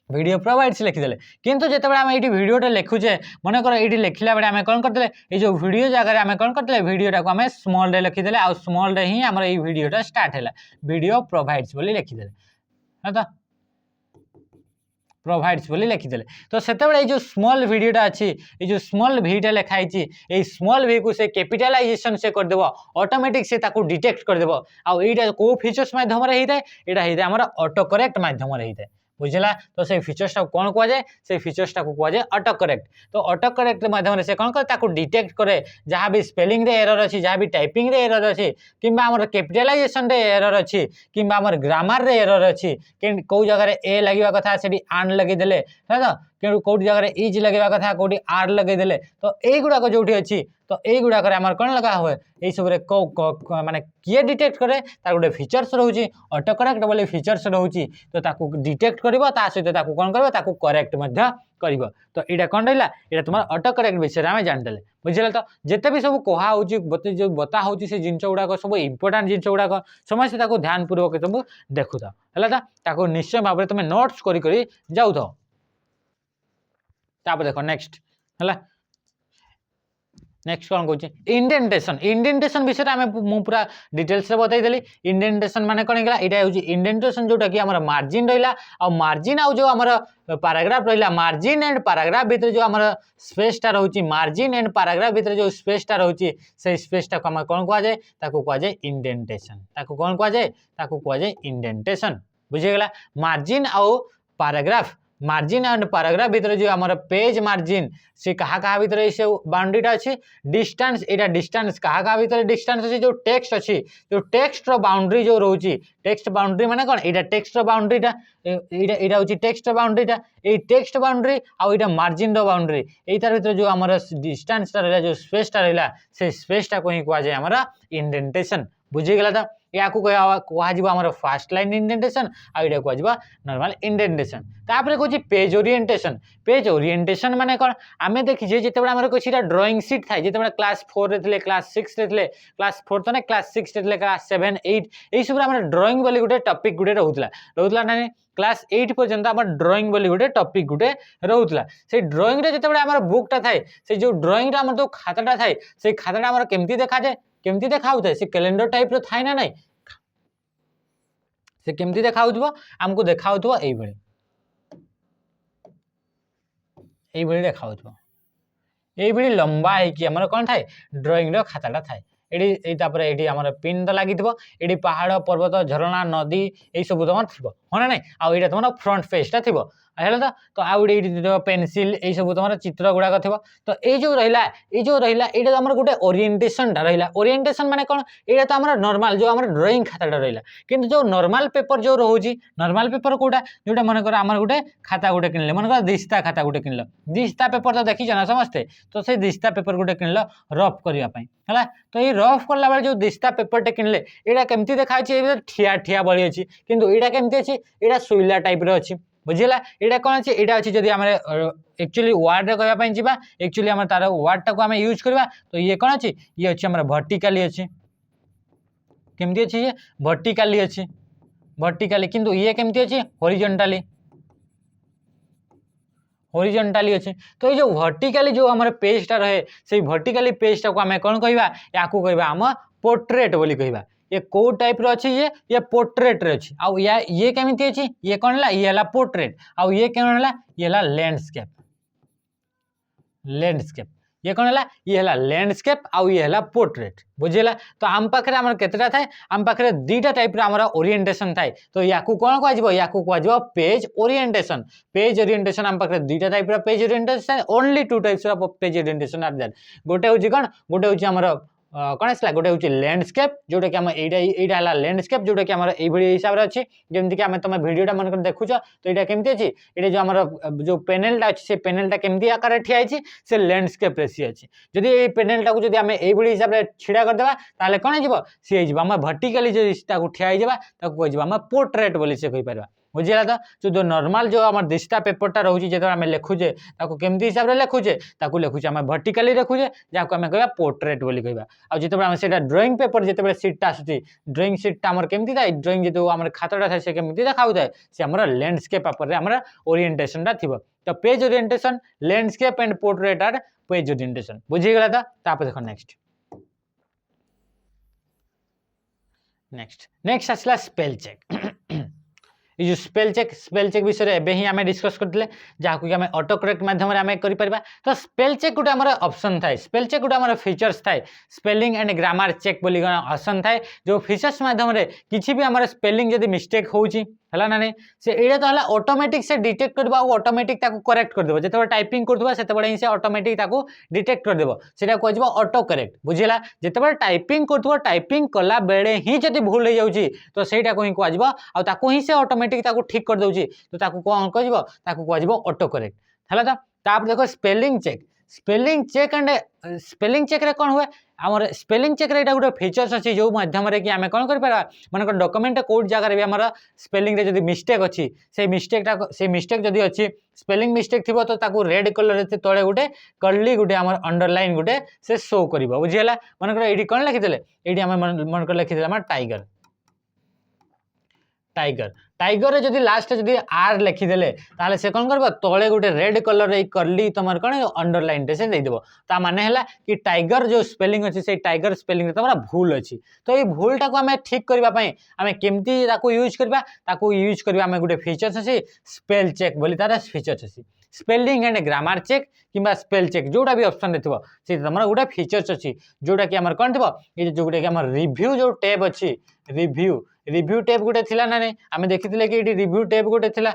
वीडियो प्रोवाइड्स लिखिदेले किंतु जितेबाला आम ये वीडियोटा लिखुचे मन कर ये लिखला बेले आम कौन करते ये जो वीडियो जगह आम कौन करते वीडियोटा को आम स्मॉल रे लिखिदेले आ स्मॉल रे ही आम ये वीडियोटा स्टार्ट है वीडियो प्रोवाइड्स बोली लिखिदेले है तो प्रोवाइड्स बोली लिखिदेले तो सेतेबेले जो स्मॉल वीडियोटा अच्छी ये जो स्मॉल वीटा लिखाई ये स्मॉल वी को से कैपिटलाइजेशन से करदेव ऑटोमेटिक से ताकू डिटेक्ट करदेव आईटा को फीचर्स माध्यम होता है यहाँ होता है आम ऑटो करेक्ट माध्यम होता है बुझला तो से फीचर्स कौन कहुए से फीचर्स कहुए ऑटो करेक्ट तो ऑटो करेक्ट माध्यम से कौन करे डिटेक्ट करे जहाँ भी स्पेलिंग रे एरर अच्छी जहाँ भी टाइपिंग रे एरर अच्छी कि कैपिटलाइजेशन रे एरर अच्छी कि ग्रामर रे एरर अच्छी कौ जगह ए लगे कथा से आन लगेदेले है तो कि कौटी जगह इज लगे कथा कौटी आर लगेदेले तो यही गुड़ाक जो अच्छी तो यही गुड़ाक कौन लगा हुए यही सब माने किए डिटेक्ट करे तार गोटे फीचर्स रोचे ऑटो करेक्ट बोले फीचर्स रोचे तो ताकू डिटेक्ट कर सहित कौन कर करेक्ट कर तो यहाँ कौन रहा यहाँ तुम ऑटो करेक्ट विषय आम जानीदे बुझे तो जिते भी सब कह जो बता हो जिन गुड़ाक सब इंपोर्टाट जिन गुड़ाक समस्त ध्यान पूर्वक तुम देखु है निश्चय भाव में तुम नोट्स कर जाऊ था तापर देखो नेक्स्ट है नेक्स्ट कौन कौन इंडेंटेशन इंडेंटेशन विषय आम पूरा डिटेल्स बताई इंडेंटेशन माने कौन है यहाँ हूँ इंडेंटेशन जोटा कि आम मार्जिन रहा मार्जिन आउ जो आम पैराग्राफ रहा मार्जिन एंड पैराग्राफ भितर जो आम स्पेसटा रोचे मार्जिन एंड पैराग्राफ भितर जो स्पेसटा रोचे से स्पेसटा को आम कौन कहुए कहुए इंडेंटेशन कौन कहुए इंडेंटेशन बुझीगला मार्जिन आउ पैराग्राफ मार्जिन एंड पैराग्राफ भितर जो आम पेज मार्जिन से कहा भितर से बाउंड्रीटा अच्छी डिस्टेंस यहाँ डिस्टेंस कहा भितर डिस्टेंस अच्छी जो टेक्स्ट अच्छी जो टेक्स्ट बाउंड्री जो रोची टेक्स्ट बाउंड्री माने कौन यहाँ टेक्स्ट बाउंड्रीटा यहाँ हूँ टेक्स्ट बाउंड्रीटा ये टेक्स्ट बाउंड्री आउ मार्जिन बाउंड्री यार भितर जो आम डिस्टेंसटा रहा जो स्पेसटा रहा से स्पेसटा को ही कहुए आम इंडेंटेशन बुझीगला तो या कह फास्ट लाइन इंडेंटेशन आईटा कह नॉर्मल इंडेंटेशन तापर कौन पेज ओरिएंटेशन माने कौन आम देखीजे जिते आम किसी ड्रॉइंग सीट थाए जिते क्लास 4 रे थे क्लास 6 रे थे क्लास 4 तो ना क्लास 6 रे थे क्लास 7 8 यही सब आम ड्रॉइंग बोली गोटे टॉपिक गोटे रोला ना क्लास 8 पर्यंत आम ड्रॉइंग बोली गोटे टॉपिक गोटे रोला से ड्रॉइंग जिते आम बुकटा थाए से जो ड्रॉइंग आम जो खाताटा थाए से खाताटा आम केमती देखा जाए केमती देखा से कैलेंडर टाइप थाए ना नहीं से केमती देखा आमको देखा देखा ये लंबा है कौन थाए ड्रॉइंग खाताटा थाए ये आम पिन तो लगी ये पहाड़ पर्वत झरणा नदी ये सब तुम थी हाँ ना आउ यहाँ तुम फ्रंट पेजटा थी है तो आउ पेनसिल यही सब तुम चित्र गुड़ाक थी तो ये जो रहा ये आम गोटे ओरिएंटेशन रहा ओरिएंटेशन माने कौन ये तो आम नॉर्मल जो आम ड्रॉइंग खाताटा रहा किंतु जो नॉर्मल पेपर जो रोचे नॉर्मल पेपर कोटा जोटा मन कर आम गोटे खाता गोटे किनले मन कर दिस्ता खाता गोटे किनल दिस्ता पेपर तो देखी ना समस्ते तो से दिस्ता पेपर गोटे किनल रफ करने है तो ये रफ कला बेले जो दिस्ता पेपरटे किनले यहाँ केमती देखा ठिया ठिया बड़ी अच्छी किंतु यहाँ केमती अच्छी यहाँ शुइला टाइप अच्छी बुझीला एटा कोन अछि एटा अछि जदी हमरे एक्चुअली वर्ड रे कहबा पई जिबा एक्चुअली हमर तार वर्ड टाको हम यूज करबा तो ये कोन अछि ये अछि हमर वर्टिकली अछि केमती अछि ये वर्टिकली किंतु ये केमती अछि हॉरिजॉन्टली अछि तो ये जो वर्टिकली जो हमर पेजटा रहे से वर्टिकली पेजटा को हम कोन कहबा याकू कहबा हम पोर्ट्रेट बोली कहबा ये को टाइप रो अछि ये पोर्ट्रेट रे अछि आ ये केमिति अछि ये कोन हला ये हला पोर्ट्रेट आ ये केन हला ये हला लैंडस्केप ये कोन हला ये हला लैंडस्केप आ ये हला पोर्ट्रेट बुझिला तो आम पाखरे हमर केतरा थाए आम पाखरे दीटा टाइप रो हमर ओरिएंटेशन थाए तो याकू कोन को आजबो याकू को आजबो पेज ओरिएंटेशन आम पाखरे दीटा टाइप रो page orientation only two types of page orientation are that गोटे होची कोन गोटे होची हमर कौन आसला गोटे हूँ लैंडस्केप जोटा कि एटा हला लैंडस्केप जोटा कि एई भली हिसाब रे अछि जेमति कि हम तुम वीडियोटा मन कर देखुछ तो एटा केमति अछि एटा जो हमर जो पैनलटा अछि से पैनलटा केमति आकार रे ठिया अछि से लैंडस्केप रे सी अछि जदी ए पैनलटा को जदी हम एई भली हिसाब रे छिडा कर देबा ताले कोन हिजबो सी हिजबो हम वर्टिकली जे इस्ता को ठिया हिजबा ताको कहजबा हम पोर्ट्रेट बोली से कहि परबा बुझिला तो जो नॉर्मल जो हमर दिसता पेपरटा रहउची जेतो हम लिखुजे ताको केमति हिसाब रे लिखुजे ताको लिखुचे हम वर्टिकली लिखुजे जाको हम कहबा पोर्ट्रेट बोली कहबा आ जेतो हम सेटा ड्राइंग पेपर जेतो शीटटा आसुची ड्राइंग शीटटा हमर केमति थाए ड्राइंग जेतो हमर खाताटा थाए से केमति देखाउ थाए से हमर लैंडस्केप पेपर रे हमर ओरिएंटेशनटा थिबो तो page orientation landscape and portrait आर पेज ओरिएंटेशन बुझी गेला त तापर देखो नेक्स्ट आसला स्पेल चेक ये जो स्पेल चेक विषय रे एबे ही हमें डिस्कस करथिले जाकु कि हमें ऑटो करेक्ट माध्यम रे हमें करि परबा तो स्पेल चेक गुटे हमर ऑप्शन थाए स्पेल चेक गुटे हमर फीचर्स थाए स्पेलिंग एंड ग्रामर चेक बोली ऑप्शन थाए जो फीचर्स माध्यम रे किछि भी हमर स्पेलिंग जदी मिस्टेक होउची हला ना नहीं से एडा तो हला ऑटोमेटिक से डिटेक्ट करबा और ऑटोमेटिक ताको करेक्ट कर देबो जेते टाइपिंग करथबा सेते बडे से ऑटोमेटिक ताको डिटेक्ट कर देबो सेटा कहजबो ऑटो करेक्ट बुझिला जेते टाइपिंग करथबो टाइपिंग कला बेले ही जदी भूल हो जाउची तो सेटा को ही कहजबो आ ताको ही से ऑटोमेटिक ताको ठीक कर दउची तो ताको कोन कहजबो ताको कहजबो ऑटो करेक्ट हला तो ताप देखो spelling check and spelling check रे कोन हुए हमर स्पेलिंग चेक रे एटा गुटे फीचर्स अछि जो माध्यम रे कि हमें कोन कर पारा माने डॉक्यूमेंट कोड जगह रे भी हमर स्पेलिंग रे जदी मिस्टेक अछि से मिस्टेक जदी अछि स्पेलिंग मिस्टेक थिबो तो ताको रेड कलर रे तळे गुटे कर्ली गुटे हमर अंडरलाइन गुटे से शो करबो बुझियला माने एडी कोन लिखि देले एडी हम मन कर लिखि देले हमर टाइगर रे जदी लास्ट जदी आर लिखि देले ताले से कोन करबो तळे गुटे रेड कलर रे कर्ली तमर कोन अंडरलाइन रे से दे देबो ता माने हला कि टाइगर जो स्पेलिंग अछि से टाइगर स्पेलिंग रे तमरा भूल अछि तो ए भूलटा को हमें ठीक करबा पई हमें केमती ताको यूज करबा हमें गुटे फीचर्स अछि स्पेल चेक बोली तारा फीचर्स अछि स्पेलिंग एंड ग्रामर चेक किबा स्पेल चेक जोटा भी ऑप्शन देथिबो से तमरा गुटे फीचर्स अछि जोटा कि हमर कोन थिबो ए जो गुटे कि हमर रिव्यू जो टैब अछि रिव्यू टैब गुटे थिला ना नहीं हमें देखिथिले कि एटी रिव्यू टैब गुटे थिला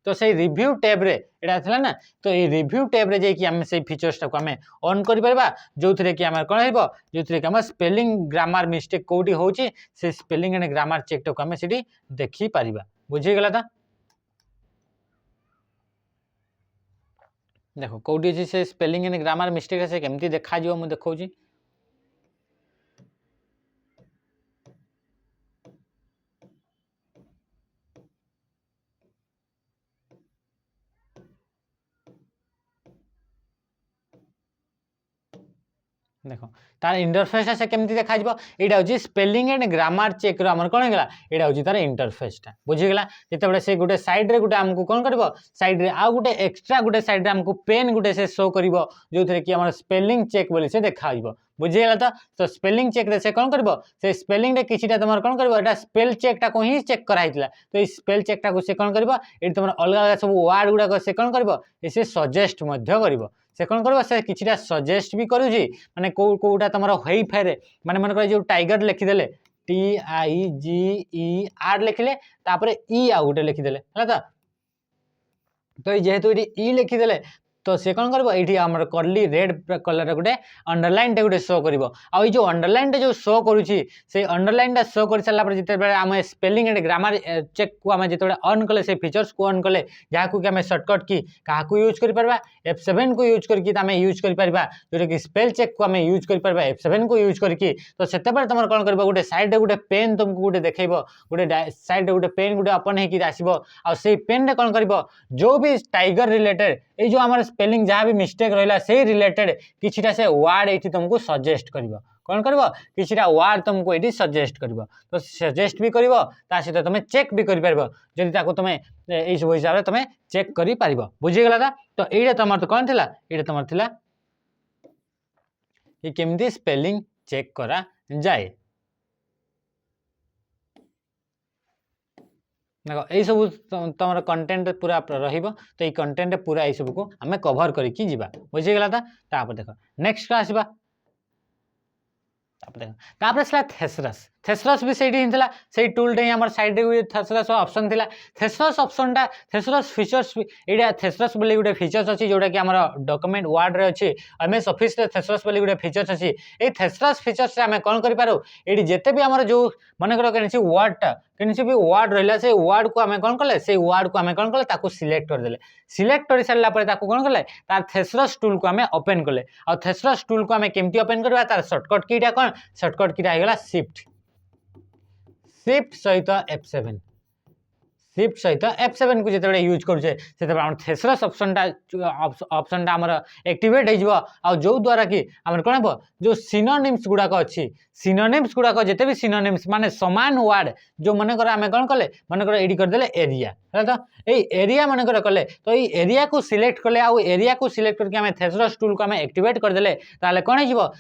तो से रिव्यू टैब रे एटा थिला ना तो ए रिव्यू टैब रे जे कि हम से फीचर्स टा को हमें ऑन करि परबा जोथरे कि हमर कोन हेबो जोथरे कि हम स्पेलिंग ग्रामर मिस्टेक कोठी होउची से स्पेलिंग एंड ग्रामर चेक टा को हमें सिटी देखि परिबा बुझी गेला ता देखो कोठी से स्पेलिंग एंड ग्रामर मिस्टेक से केमती देखा जिवो मु देखौची देखो तार इंटरफेस से केमती देखा जिवो एटा होची स्पेलिंग एंड ग्रामर चेक रो हमर कोन हेगला एटा होची तार इंटरफेस टा बुझी गेला जेते बडे से गुटे साइड रे गुटे हमकु कोन करबो साइड रे आ गुटे एक्स्ट्रा गुटे साइड रे हमकु पेन गुटे से शो करबो जोथरे कि हमर स्पेलिंग चेक बोली से देखा जिवो बुझी गेला तो स्पेलिंग चेक रे से कोन करबो से स्पेलिंग रे किछिटा तमर कोन करबो एटा स्पेल चेक टा को ही चेक कराइतला तो ई स्पेल चेक टा को से कोन करबो एटी तमर अलग अलग सब वर्ड गुडा को से कोन करबो से सजेस्ट मध्य करबो से कोन करबो से किछिटा सजेस्ट भी करू जी माने कोउटा तमर होई फेरे माने मन कर जो टाइगर लिखि देले TIGER लिखिले तापरे ई आ गुटे लिखि देले हला तो जेहेतु ई लिखि देले तो सी कौन कर ये आम कर्ली रेड कलर गोटे अंडरलाइन गोटे शो कर जो अंडरलाइन जो शो करुच्ची से अंडरलाइन शो कर सारापर जिते आम स्पेलिंग एंड ग्रामर चेक को आम जो ऑन कले से फीचर्स को ऑन कले जहाँ कि आम सर्टकट की क्या यूज कर F7 को यूज करके आम यूज कर जोटा कि स्पेल चेक को आम यूज कर F7 को यूज करके तो से तुम कौन कर गोटे साइड गोटे पेन तुमको गोटे देखेब गोटे साइड गोटे पेन गोटे ओपन होकर आसो आई पेन रे कौन कर जो भी टाइगर रिलेटेड ये जो आम स्पेलिंग जहाँ भी मिस्टेक रहा से रिलेटेड किसीटा से वर्ड ये तुमको सजेस्ट कर कौन कर किसीटा वर्ड तुमको ये सजेस्ट कर तो सजेस्ट भी कर सहित तुम चेक भी कर जदि तुम ये सब हिसाब से तुम चेक कर बुझीगला तो ये तुम तो कौन थी ये तुम थी कि केमती स्पेलिंग चेक करा जाए देख यही सब तुम कंटेंट पूरा रहिबो तो ये कंटेंट पूरा यही सब को आम कभर करके जीवा बुझीगला देख नेक्स्ट का आसवा थेसरस थेसरस भी से टूल आम साइड थेसरस ऑप्शन थिला थेसरस ऑप्शन टा थेसरस फीचर्स ये थेसरस बोली गोटे फीचर्स अच्छी जोटा कि आम डॉक्यूमेंट वर्ड रे अच्छी एमएस ऑफिस रे थेसरस बोली गोटे फीचर्स अच्छी ये थेसरस फीचर्स आम कौन करूँ ये जिते भी आम जो मनकर कहीं वर्डटा कहीं भी वर्ड रहा से वर्ड को आम कौन कले से वर्ड को आम कौन कले सिलेक्ट करदे सिलेक्ट कर सारापर कौन कले तार थेसरस टूल को आम ओपन कले और थेसरस टूल को आम केमती ओपन करवा तार सर्टकट कीटा कौन सर्टकट कीटा होगा शिफ्ट सहित F7 शिफ्ट सहित F7 को जिते यूज करुचे थेसरस ऑप्शन आमर एक्टिवेट हो जो द्वारा कि आम कौन हम जो सिनोनिम्स गुड़ाक अच्छी सिनोनिम्स गुड़ाक जिते भी सिनोनिम्स माने समान वर्ड जो मनकर आम कौन कले मनकर ये करदे एरिया है तो ये एरिया मनकर कले तो ये एरिया को सिलेक्ट कले आउ एरिया को सिलेक्ट करके आम थेसरस टूल को आम एक्टिवेट करदे ताले कौन हो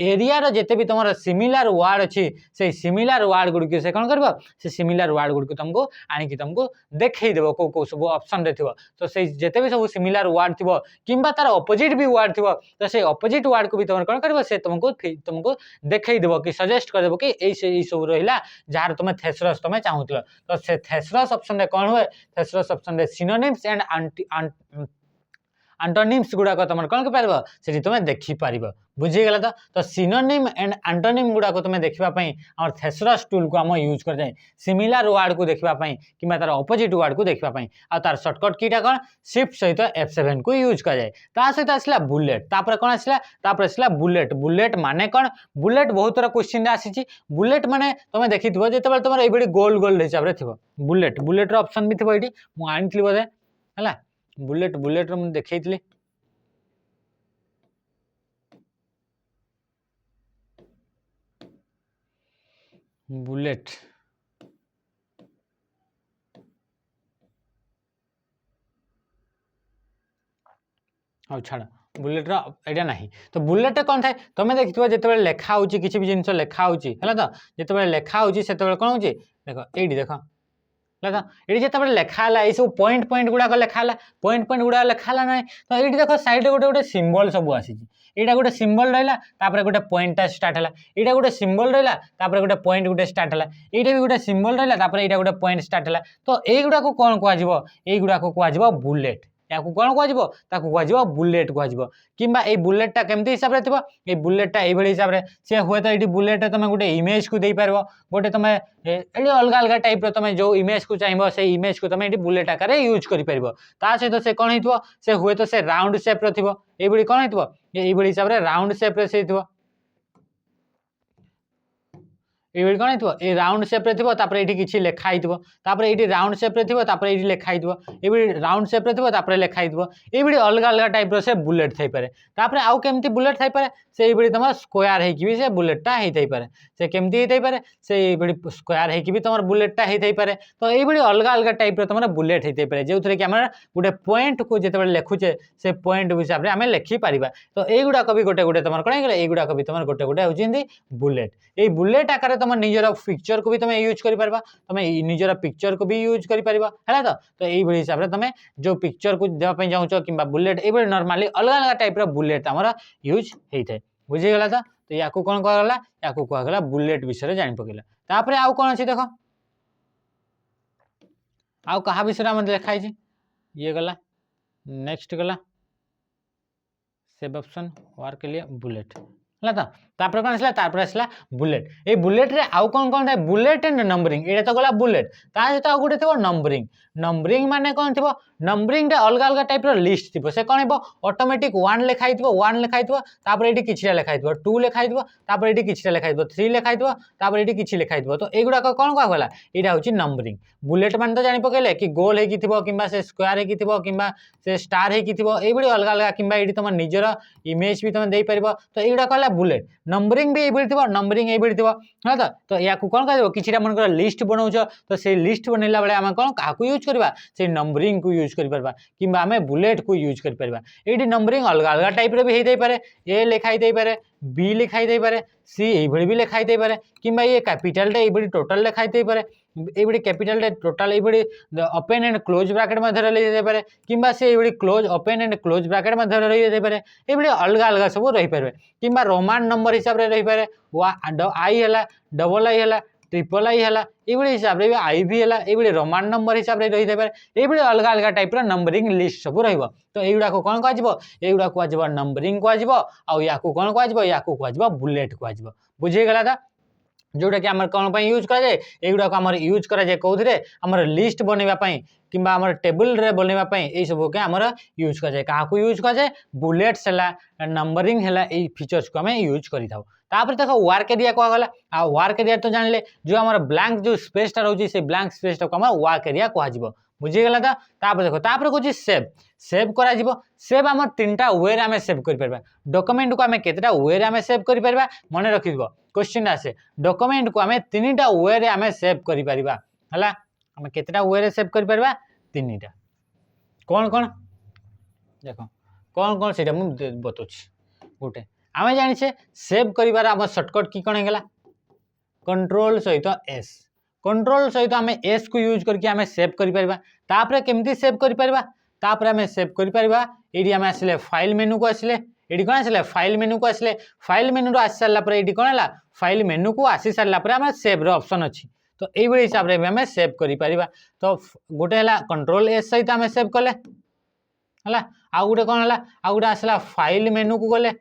एरिया जिते भी तुम सिमिलर वर्ड अच्छी से सिमिलर वर्ड गुड़ से कौन कर से सिमिलर वर्ड गुड़ तुमको आनिक तुमको देखईदेव कौ कौ सब ऑप्शन रे थो तो से जिते भी सब सिमिलर वर्ड थी कि तार अपोजिट भी वर्ड थी तो से अपोजिट वर्ड को भी तुम कौन कर से तुमको देखईदेव कि सजेस्ट करदेव कि यही सब रहा जार तुम थेसरस तुम चाहूल तो से थेसरस ऑप्शन रे कौन हुए थेसरस ऑप्शन रे सिनोनिम्स एंड एंटोनिम्स गुड़ाक तुम कौन कर तुम देखिपार बुझीगला तो सिनोनिम एंड एंटोनिम गुड़ाक तुम देखापी आम थेसरस टूल को आम यूज कर सिमिलर वर्ड को देखापी कि तार अपोजिट वर्ड को देखापी आ तार सर्टकट कीटा कौन शिफ्ट सहित F7 को यूज कर जाए सहित आसला बुलेट तापर कौन आसला बुलेट बुलेट माने कौन बुलेट बहुत तरह क्वेश्चन आसी बुलेट माने तुम देखी जो तुम ये गोल गोल हिसाब से थी बुलेट बुलेट ऑप्शन भी थी ये मुझे आनी बोधे है बुलेट बुलेट मुझे देखी बुलेट हाँ छाड़ बुलेट एटा नहीं तो बुलेट कौन थाए तुम देखिए जिते लेखा हो किसी भी जिन लेखा है तो जिते लेखा होते कौन हो देख ये देख है तो ये जिते लेखा है ये सब पॉइंट पॉइंट गुड़ाक लेखा पॉइंट पॉइंट गुड़ा लेखा ना तो ये देख साइड गोटे गोटे सिंबल सब आसी यहाँ गोटे सिंबल रहा गोटे पॉइंटा स्टार्ट है यहाँ गोटे सिंबल रहा गोटे पॉइंट गोटे स्टार्ट है ये भी गोटे सिंबल रहा गोटे पॉइंट स्टार्ट है तो युवा को कौन कहुआ कह बुलेट या कौन कह बुलेट कह कि बुलेटा केमती हिसाब से थी बुलेटा ये हिसाब से सी हुए तो ये बुलेट तुम गोटे इमेज को दे पार गोटे तुम अलग अलग टाइप तुम जो इमेज को चाहिए से इमेज को तुम ये बुलेट आकार यूज कर सहित से कौन हो हुए तो से राउंड सेप थी ये कौन हो ये हिसाब से राउंड सेप से ये कौन हो ये राउंड सेप्रे थी ये किसी लिखाई ये राउंड सेप्रे थी ये लिखाई ये राउंड सेप्रे थी लिखाई ये अलग अलग टाइप से बुलेट थी पारे आउ केमती बुलेट थी पारे से ये तुम स्क्वायर होगी से बुलेटा होता पारे से केमती होता पारे से ये स्क्वायर होगी भी तुम बुलेटा होता पारे तो ये अलग अलग टाइप तुम बुलेट होता पारे जो थी कि आम गोटे पॉइंट को जिते लिखुचे से पॉइंट हिसाब से आम लिखिपार तो युवाक भी गोटे गोटे तुम कौन है युवाक भी तुम गोटे गोटे होती बुलेट ये बुलेट आकार तुम निजर पिक्चर को भी तुम यूज कर पार तुम निजर पिक्चर को भी यूज कर पार है तो ये हिसाब से तुम जो पिक्चर को देवाई चाहो कि बुलेट ये नॉर्मली अलग अलग टाइप बुलेट आम यूज होता है बुझीगला तो या कौन कहला या कहला बुलेट विषय जान पकड़ा आउ कौन अच्छी देख आउ क्या विषय लिखाई ये गला नेक्स्ट गला सेब ऑप्शन वार के लिए बुलेट है तो तापर कौन आसला तापर आसला बुलेट ए बुलेट रे आउ कौन कौन थाए बुलेट एंड नंबरिंग एटा तो गला बुलेट ता सहित आउ गोटे थिबो नंबरिंग नंबरिंग माने कौन थिबो नंबरिंग रे अलग अलग टाइप रो लिस्ट थिबो से कौन हेबो ऑटोमेटिक 1 लिखाई थिबो 1 लिखाई थिबो तापर एटी किछिटा लिखाई थिबो 2 लिखाई थिबो तापर एटी किछिटा लिखाई थिबो 3 लिखाई थिबो तापर एटी किछि लिखाई थिबो तो एगुडा कौन कहा गला एटा होची नंबरिंग बुलेट माने तो जानि पकेले कि गोल हे कि थिबो किबा से स्क्वायर हे कि थिबो किबा से स्टार हे कि थिबो एबडी अलग अलग किबा एटी तम निजर इमेज भी तम देई परिबो तो एगुडा कहला बुलेट नंबरिंग भी एबडी थिबो नंबरिंग एबडी थिबो ह तो या को कोन कहबो किछिटा मन कर लिस्ट बनाउछ तो से लिस्ट बनेला बेले हम कोन का को यूज करबा से नंबरिंग को यूज करि परबा किबा हमें बुलेट को यूज करि परबा एडी नंबरिंग अलग अलग टाइप रे भी हेई दे पारे ए लिखाई दे पारे बी लिखाई दे पारे सी एबडी भी लिखाई दे पारे किबा ये कैपिटल रे एबडी टोटल लिखाई दे पारे एबडी कैपिटल रे टोटल एबडी ओपन एंड क्लोज ब्रैकेट मध्ये रही दे पारे किबा से एबडी close open and close bracket मध्ये रही दे पारे एबडी अलग अलग सब रही पारे किबा रोमान नंबर हिसाब रे रही पारे आई हला डबल आई हला ट्रिपल आई हला एबडी हिसाब रे आई भी हला एबडी रोमान नंबर हिसाब रे रही दे पारे एबडी अलग अलग टाइप रो नंबरिंग लिस्ट सब रहइबो तो एगुडा को कोन कहजिबो एगुडा को आजिबो नंबरिंग को आजिबो आ या को कोन कहजिबो या को कहजिबो बुलेट को आजिबो बुझी गेला ता जोटा कि आमर कौन यूज करा जाए एगुडा को आमर यूज करा जाए कौथिरे आमर लिस्ट बनैबा पई किंबा आमर टेबल रे बनैबा पई ए सब के आमर यूज करा जाए का को यूज करा जाए बुलेट्स हला नंबरिंग हला ए फीचर्स को हमें यूज करि थाउ तापर देखो वर्क एरिया को गला आ वर्क एरिया तो जानले जो आमर ब्लैंक जो स्पेस ता रहउची से ब्लैंक स्पेस ता को हम वर्क एरिया को आजिबो बुझी गेला ता तापर देखो तापर को सेव सेव करा जिवो सेव आमर तीनटा वे रे हमें सेव करि परबा डॉक्यूमेंट को हमें केतेटा वे रे हमें सेव करि परबा मने रखि दिबो क्वेश्चन आसे डॉक्यूमेंट को हमें तीनटा वे रे हमें सेव करि परबा हला हमें केतेटा वे रे सेव करि परबा तीनटा कोन कोन देखो कोन कोन सेटा मु बतोछि गोटे आमे जानि छे सेव करिवार हम शॉर्टकट की कोन हेगला कंट्रोल सहित एस कंट्रोल सहित हमें एस को यूज करके हमें सेव करि परबा तापर केमती सेव करि परबा तापर हमें सेव करि परबा एडी हमें आसले फाइल मेनू को आसले एडी कोन आसले फाइल मेनू को आसले फाइल मेनू रो आसी सारला पर एडी कोन हला फाइल मेनू को आसी सारला पर हमें सेव रो ऑप्शन अछि तो एई बडी हिसाब रे हमें सेव करि परबा तो गोटे हला कंट्रोल एस सहित हमें सेव कले हला आ गोटे कोन हला आ गोटे आसला फाइल मेनू को गले आ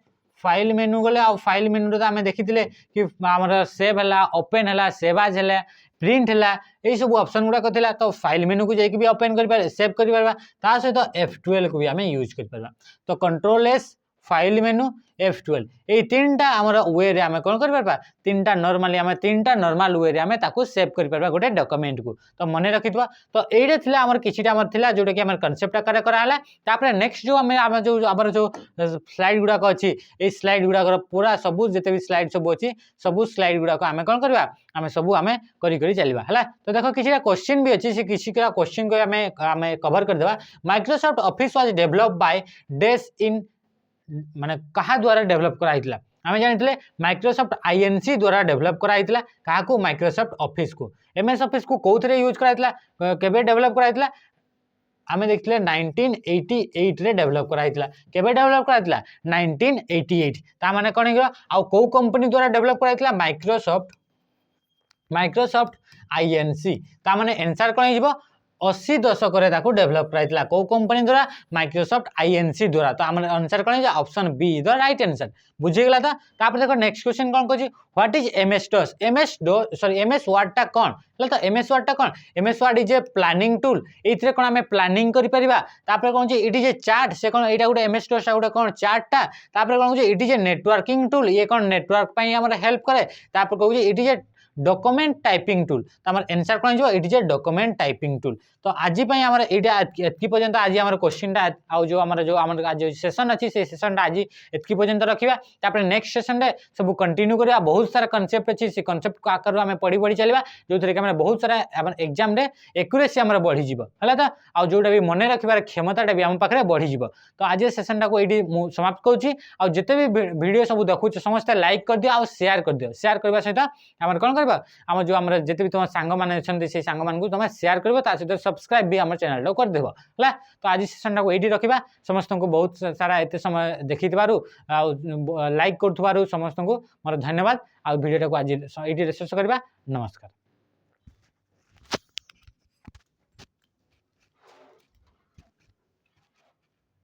फाइल मेनू रे हमें देखिथिले कि हमर सेव हला ओपन हला सेव एज हला प्रिंट हला ए सब ऑप्शन गुडा कथिला तो फाइल मेनू को जाई कि भी ओपन करि पारे सेव करि पारबा ता सहित F12 को भी हमें यूज करि पारबा तो control S file menu F12 ए तीनटा हमर वे रे हमें कोन करि पारबा तीनटा नॉर्मली हमें तीनटा नॉर्मल वे रे हमें ताको सेव करि पारबा गोटे डॉक्यूमेंट को तो मने रखितबा तो एडे थिला हमर किछिटा हमर थिला जोटा कि हमर कांसेप्ट आकार करा हला तापर नेक्स्ट जो हमर जो स्लाइड गुडा को अछि ए स्लाइड गुडा को पूरा सब जते भी स्लाइड सब अछि सब स्लाइड गुडा को हमें कोन करबा हमें सब हमें करी करी चलबा हला तो देखो किछिटा क्वेश्चन भी अछि से किछिटा क्वेश्चन को हमें कवर कर देबा Microsoft Office was developed by डेस इन माने कहा द्वारा डेवलप करा हितला हमें जानथिले माइक्रोसॉफ्ट आईएनसी द्वारा डेवलप करा हितला कहा को माइक्रोसॉफ्ट ऑफिस को एमएस ऑफिस को कोथरे यूज करा हितला केबे डेवलप करा हितला हमें देखले 1988 रे डेवलप करा हितला केबे डेवलप करा हितला 1988 ता माने कोन हिगला आ को कंपनी द्वारा डेवलप करा हितला माइक्रोसॉफ्ट आईएनसी ता माने आंसर कोन हिजबो 80 दशक रे ताको डेवलप कराइतला को कंपनी द्वारा माइक्रोसॉफ्ट आईएनसी द्वारा तो हमर आंसर कोन है option B the right answer बुझि गेला था तापर देखो नेक्स्ट क्वेश्चन कोन कहछि what is MS DOS MS Word टा कोन हला तो एमएस वर्ड टा कोन MS Word is a planning tool एथिरे कोन हमें प्लानिंग करि परिबा तापर कोन छै इट इज ए चार्ट से कोन एटा गुटे एमएस डॉस गुटे कोन चार्ट टा तापर कोन छै it is a networking tool ये कोन नेटवर्क पई हमर हेल्प करे तापर कोन छै it is a document typing tool तो हमर आंसर कोन जो it is a document typing tool तो आज पई हमर एटा एतकी पर्यंत आज हमर क्वेश्चन टा आ जो हमर आज सेशन अछि से सेशन टा आज एतकी पर्यंत रखिबा तापर नेक्स्ट सेशन रे सब कंटिन्यू करिया बहुत सारा कांसेप्ट अछि से कांसेप्ट को आकर हमें पढी पढी चलबा जो थरे के हमर बहुत सारा हमर एग्जाम रे एक्यूरेसी हमर बढ़ी जिवो हला त आ जोटा भी मने रखिबार क्षमता टा भी हम पाखरे बढ़ी जिवो तो आज सेशन टा को एडी समाप्त करूची आ जते भी वीडियो सब देखु समस्त लाइक कर दियो आ शेयर कर दियो शेयर करबा सहित हमर कोन करबा हम जो हमर जते भी तुम सांग माने छन से सांग मान को तुम शेयर करबो ता सहित सब्सक्राइब भी हमर चैनल लो कर देबो हला तो आज सेशन टा को एडी रखिबा समस्त को बहुत सारा एते समय देखितबारु आ लाइक करथबारु समस्त को मोर धन्यवाद आ वीडियो टा को आज एडी रिसर्च करबा नमस्कार।